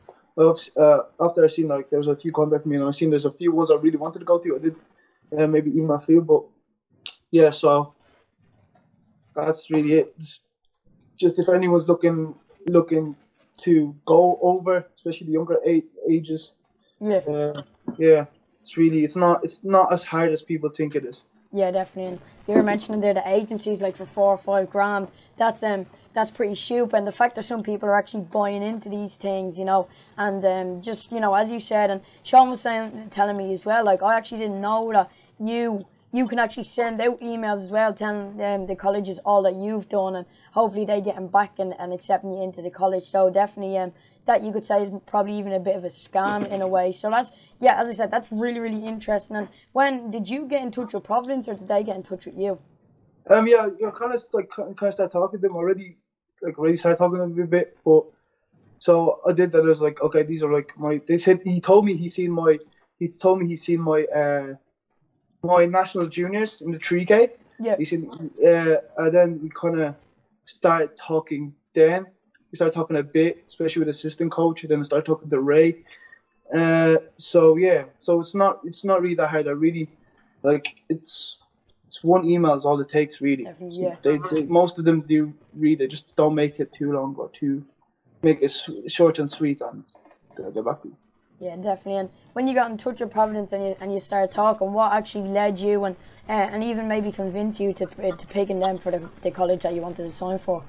after I seen like there was a few contacting me, and I seen there's a few ones I really wanted to go to. I did maybe email a few, but yeah, so that's really it. Just if anyone's looking to go over, especially the younger ages. It's not as hard as people think it is. Yeah, definitely. And you were mentioning there the agencies like for $4 or $5 grand. That's that's pretty stupid. And the fact that some people are actually buying into these things, and just, as you said, and Sean was telling me as well, like, I actually didn't know that you can actually send out emails as well telling the colleges all that you've done, and hopefully they get them back and accepting you into the college. So definitely that you could say is probably even a bit of a scam in a way. So that's, yeah, as I said, that's really, really interesting. And when did you get in touch with Providence, or did they get in touch with you? Yeah, kind of started talking to them already, already started talking to them a bit, but so I did that. I was like, okay, these are like he told me he's seen my my national juniors in the 3K. Yeah. He said, and then we kind of started talking. Then we started talking a bit, especially with the assistant coach. Then I started talking to Ray. So it's not really that hard. I really it's one email is all it takes, really. Yeah. They most of them do read it. Just don't make it too long or make it short and sweet, and they're back to you. Yeah, definitely. And when you got in touch with Providence and you started talking, what actually led you and even maybe convinced you to picking them for the college that you wanted to sign for?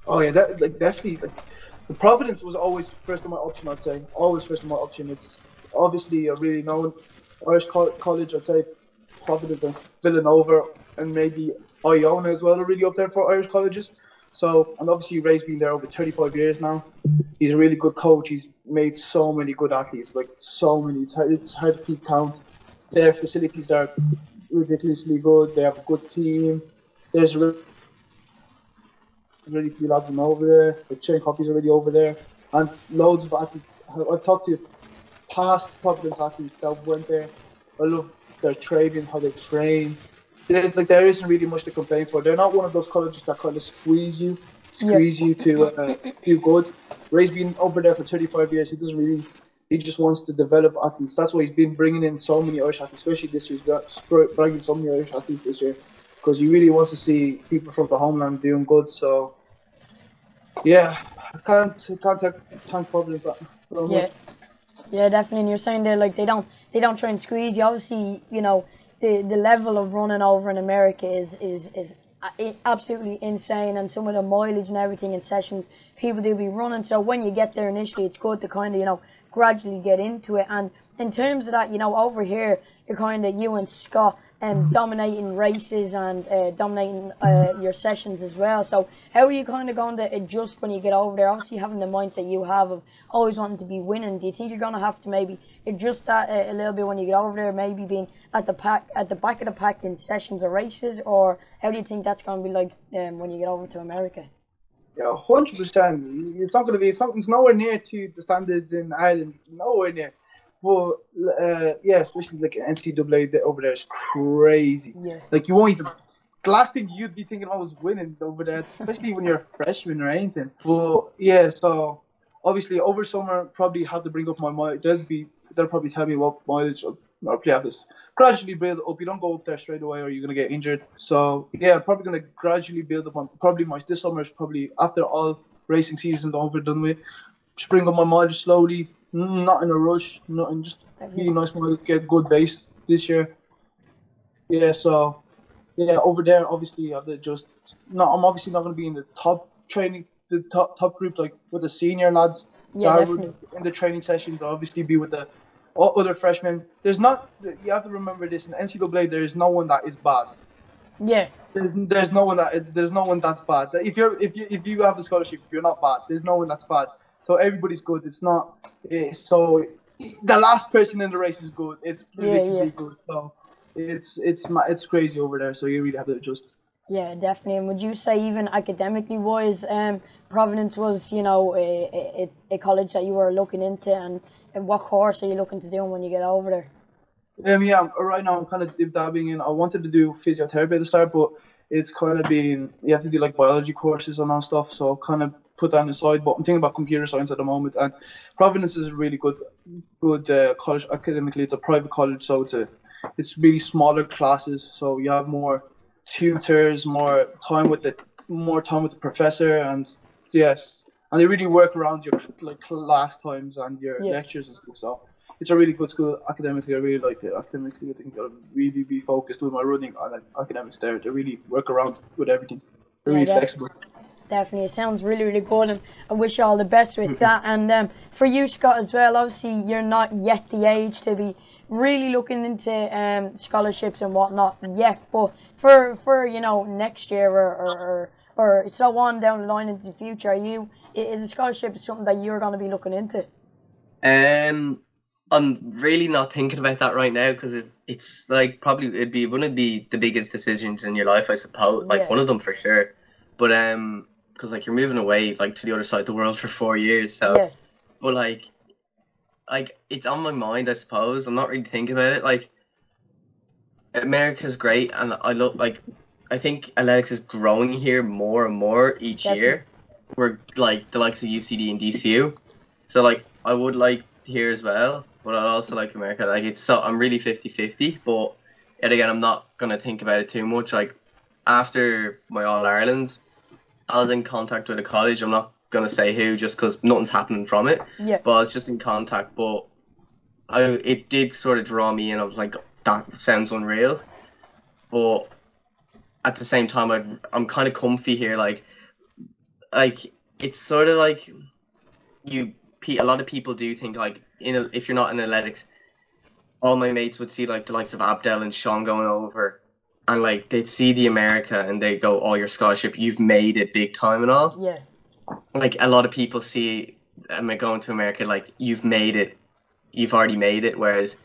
Oh yeah, definitely. The Providence was always first on my option. I'd say always first on my option. It's obviously a really known Irish college. I'd say Providence and Villanova and maybe Iona as well are really up there for Irish colleges. So, and obviously Ray's been there over 35 years now. He's a really good coach. He's made so many good athletes, so many. It's hard to keep count. Their facilities are ridiculously good. They have a good team. There's really few lads over there. The Shane Coffey's already over there. And loads of athletes. I've talked to past Providence athletes that went there. I love their training, how they train. There isn't really much to complain for. They're not one of those colleges that kind of squeeze you to do good. Ray's been over there for 35 years. He just wants to develop athletes. That's why he's been bringing in so many Irish athletes, especially this year. He's got bringing so many Irish athletes this year because he really wants to see people from the homeland doing good. So, yeah, I can't thank Providence that. Yeah, definitely. And you're saying they don't try and squeeze you. Obviously, the level of running over in America is absolutely insane, and some of the mileage and everything in sessions people do be running. So when you get there initially, it's good to kind of gradually get into it. And in terms of that, over here you're kind of you and Scott dominating races and dominating your sessions as well. So how are you kind of going to adjust when you get over there? Obviously having the mindset you have of always wanting to be winning, do you think you're going to have to maybe adjust that a little bit when you get over there, maybe being at the back of the pack in sessions or races, or how do you think that's going to be like when you get over to America? Yeah, 100%. It's not going to be something's nowhere near to the standards in Ireland, nowhere near. But especially NCAA over there is crazy. Yeah. You won't even. The last thing you'd be thinking about was winning over there, especially when you're a freshman or anything. But yeah, so obviously over summer probably have to bring up my mileage. They'll probably tell me what mileage I'll probably have this gradually build up. You don't go up there straight away or you're gonna get injured. So yeah, I'm probably gonna gradually build up on this summer is probably after all racing seasons over done with. Just bring up my mileage slowly. Not in a rush, nothing, just really nice to get good base this year. Yeah, so over there obviously I'm obviously not gonna be in the top group with the senior lads. Yeah, definitely. In the training sessions, I'll obviously be with the other freshmen. You have to remember this in NCAA. There is no one that is bad. Yeah. There's no one that's bad. If you have a scholarship, you're not bad. There's no one that's bad. So everybody's good. It's not. So the last person in the race is good. It's ridiculously good. So it's crazy over there. So you really have to adjust. Yeah, definitely. And would you say even academically wise, Providence was a college that you were looking into, and what course are you looking to do when you get over there? Right now I'm kind of dabbing in. I wanted to do physiotherapy at the start, but it's kind of been you have to do biology courses and all stuff. So I'll kind of put that aside. But I'm thinking about computer science at the moment. And Providence is a really good college academically. It's a private college, so it's really smaller classes. So you have more tutors, more time with the professor, and and they really work around your class times and your lectures and stuff. So it's a really good school academically. I really like it. Academically, I think I'll really be focused with my running on academics there. They really work around with everything. They're really flexible. Definitely, it sounds really, really good, and I wish you all the best with that. And for you, Scott, as well, obviously you're not yet the age to be really looking into scholarships and whatnot yet, but for next year or so on down the line into the future, is a scholarship something that you're going to be looking into? I'm really not thinking about that right now because it's like probably it'd be one of the biggest decisions in your life, I suppose. Like one of them for sure. But because like you're moving away like to the other side of the world for 4 years, so but like it's on my mind, I suppose. I'm not really thinking about it. Like America's great, and I think athletics is growing here more and more each year. We're like the likes of UCD and DCU, so like I would like here as well, but I'd also like America. Like I'm really 50-50, but yet again I'm not gonna think about it too much. Like after my All Ireland, I was in contact with a college. I'm not gonna say who just because nothing's happening from it. Yeah. But I was just in contact, but it did sort of draw me in. I was like, that sounds unreal, but at the same time I'm kind of comfy here. Like it's sort of like a lot of people do think like if you're not in athletics, all my mates would see like the likes of Abdel and Sean going over, and like they'd see the America and they go, "Oh, your scholarship, you've made it big time and all." Yeah. Like a lot of people see going to America like you've made it, you've already made it, whereas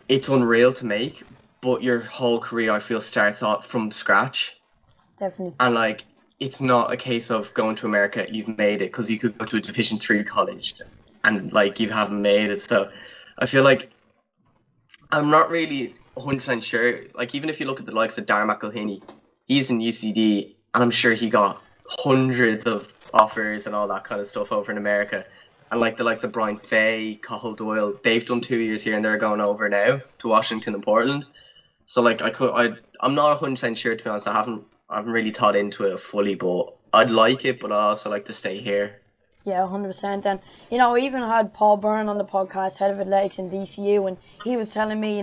it's unreal to make, but your whole career I feel starts off from scratch. Definitely. And like it's not a case of going to America, you've made it, because you could go to a Division 3 college and like you haven't made it. So I feel like I'm not really 100% sure. Like even if you look at the likes of Darren McElhinney, he's in UCD and I'm sure he got hundreds of offers and all that kind of stuff over in America. And like the likes of Brian Fay, Cathal Doyle, they've done 2 years here and they're going over now to Washington and Portland. So like I'm not 100% sure, to be honest. I haven't really thought into it fully, but I'd like it, but I also like to stay here. Yeah, 100%. And, I even had Paul Byrne on the podcast, head of athletics in DCU, and he was telling me,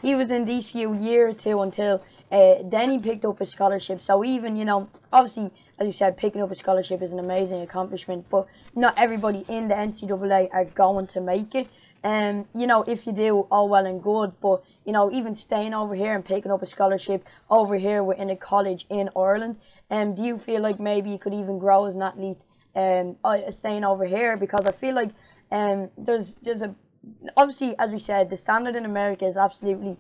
he was in DCU a year or two until then he picked up a scholarship. So even, obviously, as you said, picking up a scholarship is an amazing accomplishment, but not everybody in the NCAA are going to make it. And, if you do, all well and good, but, even staying over here and picking up a scholarship over here within a college in Ireland, do you feel like maybe you could even grow as an athlete staying over here? Because I feel like there's obviously, as we said, the standard in America is absolutely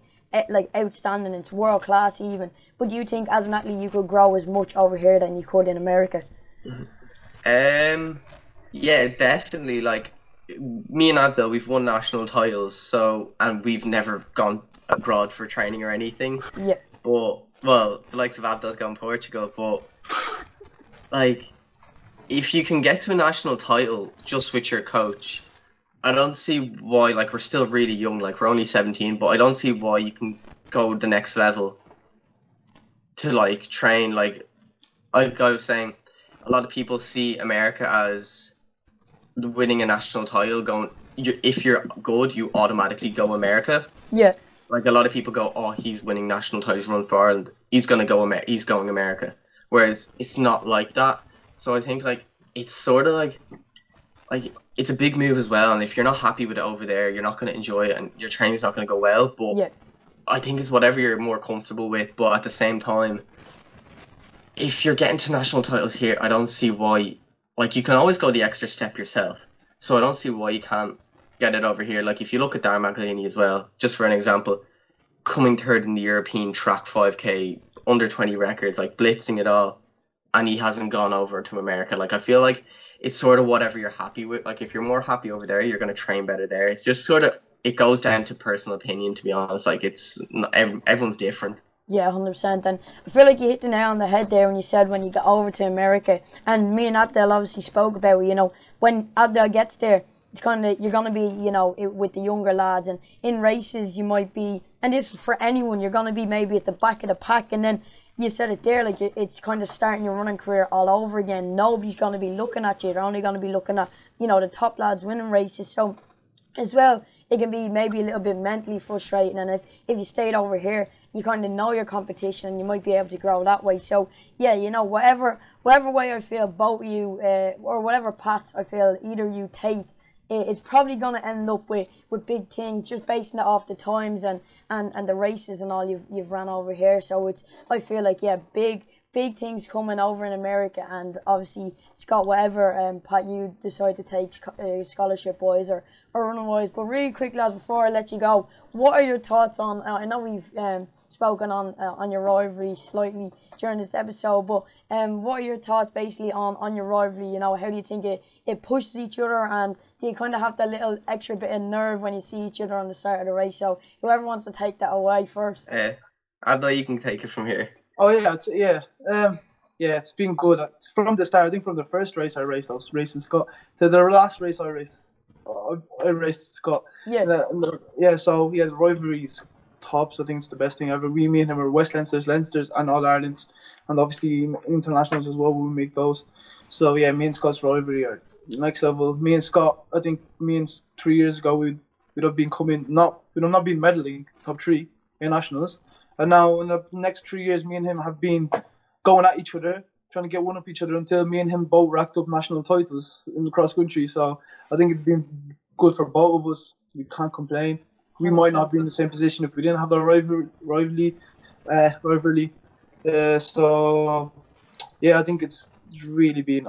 outstanding. It's world class even. But do you think as an athlete you could grow as much over here than you could in America? Yeah, definitely. Like me and Abdel, we've won national titles, and we've never gone abroad for training or anything. Yeah. But the likes of Abdel's gone Portugal, but like if you can get to a national title just with your coach, I don't see why. Like we're still really young, like we're only 17, but I don't see why you can go the next level to like train. Like I was saying, a lot of people see America as winning a national title. If you're good, you automatically go America. Yeah. Like a lot of people go, "Oh, he's winning national titles, run for Ireland. He's going America." Whereas it's not like that. So I think like it's sort of like it's a big move as well. And if you're not happy with it over there, you're not going to enjoy it, and your training's not going to go well. But yeah. I think it's whatever you're more comfortable with. But at the same time, if you're getting to national titles here, I don't see why. Like you can always go the extra step yourself. So I don't see why you can't get it over here. Like if you look at Darren McElhinney as well, just for an example, coming third in the European track 5K, under 20 records, like blitzing it all, and he hasn't gone over to America. Like I feel like it's sort of whatever you're happy with. Like if you're more happy over there, you're going to train better there. It's just sort of, it goes down to personal opinion, to be honest. Like it's everyone's different. Yeah, 100%. And I feel like you hit the nail on the head there when you said when you got over to America. And me and Abdel obviously spoke about, when Abdel gets there, it's kind of, you're going to be, with the younger lads. And in races, you might be, and this is for anyone, you're going to be maybe at the back of the pack. And then you said it there, like it's kind of starting your running career all over again. Nobody's going to be looking at you. They're only going to be looking at, the top lads winning races. So as well, it can be maybe a little bit mentally frustrating. And if you stayed over here, you kind of know your competition and you might be able to grow that way. So yeah, you know, whatever way I feel both you or whatever paths I feel either you take, it's probably going to end up with big things, just basing it off the times and the races and all you've ran over here. So I feel like, yeah, big things coming over in America. And obviously, Scott, whatever path you decide to take, scholarship wise or running wise. But really quick, lads, before I let you go, what are your thoughts on? I know we've spoken on your rivalry slightly during this episode, but what are your thoughts basically on your rivalry? You know, how do you think it pushes each other, and do you kind of have that little extra bit of nerve when you see each other on the start of the race? So whoever wants to take that away first. Abdel, you can take it from here. Oh yeah, it's been good from the start. I think from the first race I raced, I was racing Scott, to the last race I raced Scott. Yeah. So the rivalry's tops. I think it's the best thing ever. Me and him are West Leinsters, and All Irelands, and obviously internationals as well. We make those. So yeah, me and Scott's rivalry are next level. Me and Scott, I think 3 years ago we'd have been not been medaling top 3 in nationals. And now in the next 3 years, me and him have been going at each other, trying to get one up each other until me and him both racked up national titles in the cross country. So I think it's been good for both of us. We can't complain. We might not be in the same position if we didn't have that rivalry. So yeah, I think it's really been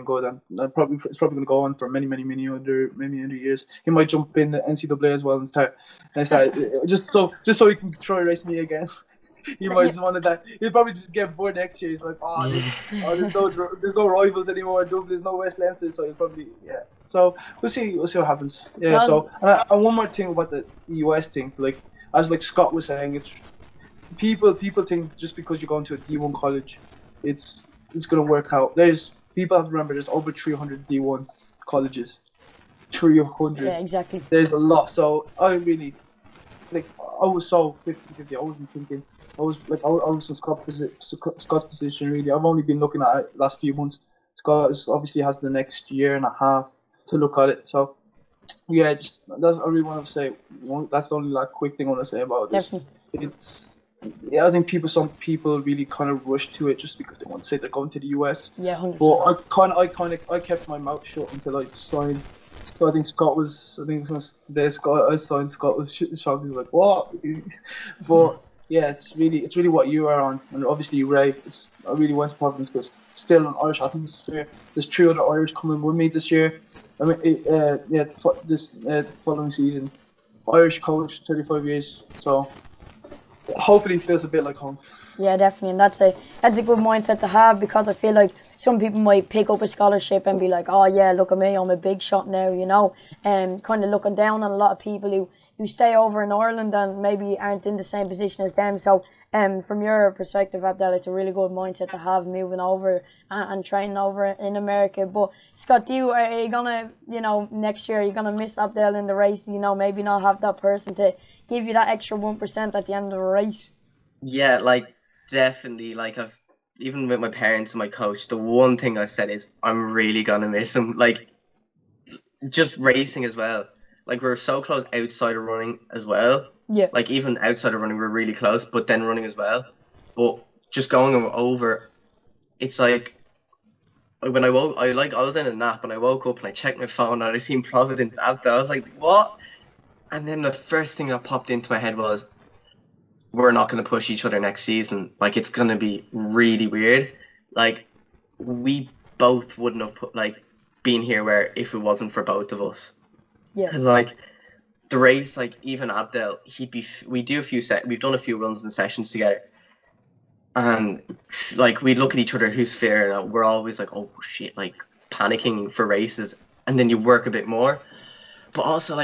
good, and it's probably going to go on for many other years. He might jump in the NCAA as well and start just so he can try race me again. He might just want that. He'll probably just get bored next year. He's like, there's no rivals anymore. There's no West Leinster, so he'll probably So we'll see what happens. Yeah. So and one more thing about the US thing, as Scott was saying, it's people think just because you're going to a D1 college, it's going to work out. People have to remember there's over 300 D1 colleges. 300. Yeah, exactly. There's a lot. So I really, I was so 50-50. I wasn't thinking. I was in Scott's position really. I've only been looking at it last few months. Scott obviously has the next year and a half to look at it. So yeah, that's I really want to say. That's the only quick thing I want to say about this. Definitely. I think some people really kind of rush to it just because they want to say they're going to the US. Yeah, 100%. But I kept my mouth shut until I signed. So I think Scott was shocked. He was like, "What?" But yeah, it's really what you are on, and obviously Ray. I really went to Providence because still an Irish athlete this year. There's 3 other Irish coming with me this year. I mean, this following season, Irish coach, 35 years. So hopefully it feels a bit like home. Yeah, definitely, and that's a good mindset to have, because I feel like some people might pick up a scholarship and be like, oh yeah, look at me, I'm a big shot now, you know, and kind of looking down on a lot of people who stay over in Ireland and maybe aren't in the same position as them. So from your perspective, Abdel, it's a really good mindset to have moving over and training over in America. But Scott, are you gonna, next year, you're gonna miss Abdel in the race, maybe not have that person to give you that extra 1% at the end of the race? Yeah, definitely, I've, even with my parents and my coach, the one thing I said is I'm really gonna miss him. Just racing as well. We're so close outside of running as well. Yeah. Even outside of running, we're really close, but then running as well. But just going over, it's when I woke, I was in a nap and I woke up and I checked my phone and I seen Providence out there. I was like, what? And then the first thing that popped into my head was, we're not going to push each other next season. It's going to be really weird. We both wouldn't have been here if it wasn't for both of us. Yeah. Because the race, even Abdel, we've done a few runs and sessions together, and we look at each other, who's fair, and we're always oh shit, panicking for races, and then you work a bit more, but also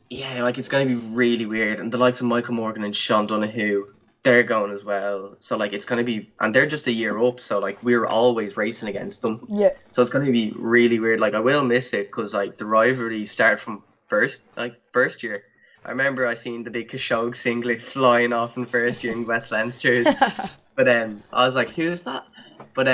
it's going to be really weird. And the likes of Michael Morgan and Sean Donoghue, they're going as well. So it's going to be, and they're just a year up. So we're always racing against them. Yeah. So it's going to be really weird. I will miss it because the rivalry started from first year. I remember I seen the big Khashoggi singlet flying off in first year in West Leinsters. But I was like, who's that? But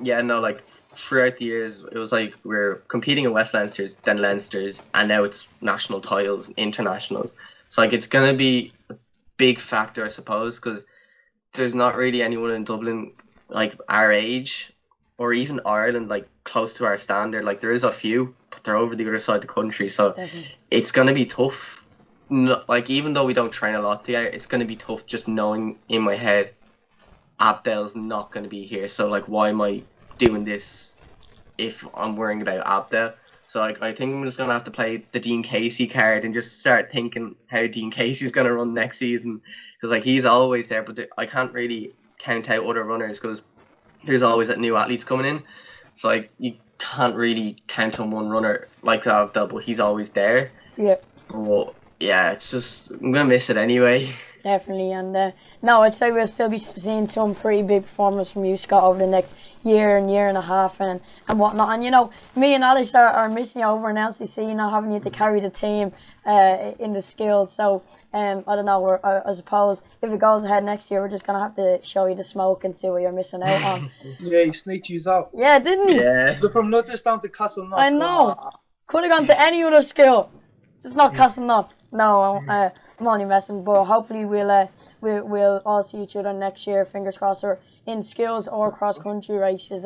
yeah, no, throughout the years, it was we're competing in West Leinsters, then Leinsters, and now it's national titles, internationals. So it's gonna be big factor, I suppose, because there's not really anyone in Dublin like our age, or even Ireland, like close to our standard. Like there is a few, but they're over the other side of the country, so it's gonna be tough. Like even though we don't train a lot together, it's gonna be tough just knowing in my head Abdel's not gonna be here. So like, why am I doing this if I'm worrying about Abdel? So like, I think I'm just gonna have to play the Dean Casey card and just start thinking how Dean Casey's gonna run next season, because like he's always there, but I can't really count out other runners because there's always new athletes coming in. So like, you can't really count on one runner like Abdel, but he's always there. Yeah. But yeah, it's just, I'm gonna miss it anyway. Definitely, and no, I'd say we'll still be seeing some pretty big performance from you, Scott, over the next year and a half and whatnot. And you know, me and Alex are missing you over in LCC, not having you to carry the team in the skills. So I don't know. I suppose if it goes ahead next year, we're just gonna have to show you the smoke and see what you're missing out on. Yeah, he sneaked you out. Yeah, didn't he? Yeah. So from Nutters down to Castleknock. I know. Could have gone to any other skill. It's not Castleknock. No, I'm only messing. But hopefully we'll all see each other next year. Fingers crossed, or in skills or cross country races.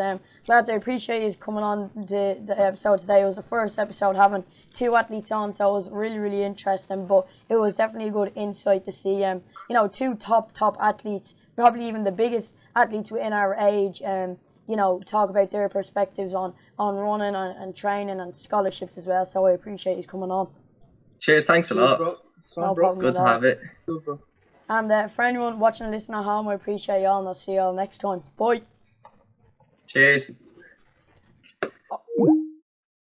Lads, I appreciate you coming on the episode today. It was the first episode having two athletes on, so it was really interesting. But it was definitely a good insight to see you know, two top athletes, probably even the biggest athletes within our age, you know, talk about their perspectives on running and training and scholarships as well. So I appreciate you coming on. Cheers, thanks a lot. No bro. problem Good at to all. have it. Good, bro. And for anyone watching and listening at home, I appreciate y'all, and I'll see y'all next time. Bye. Cheers.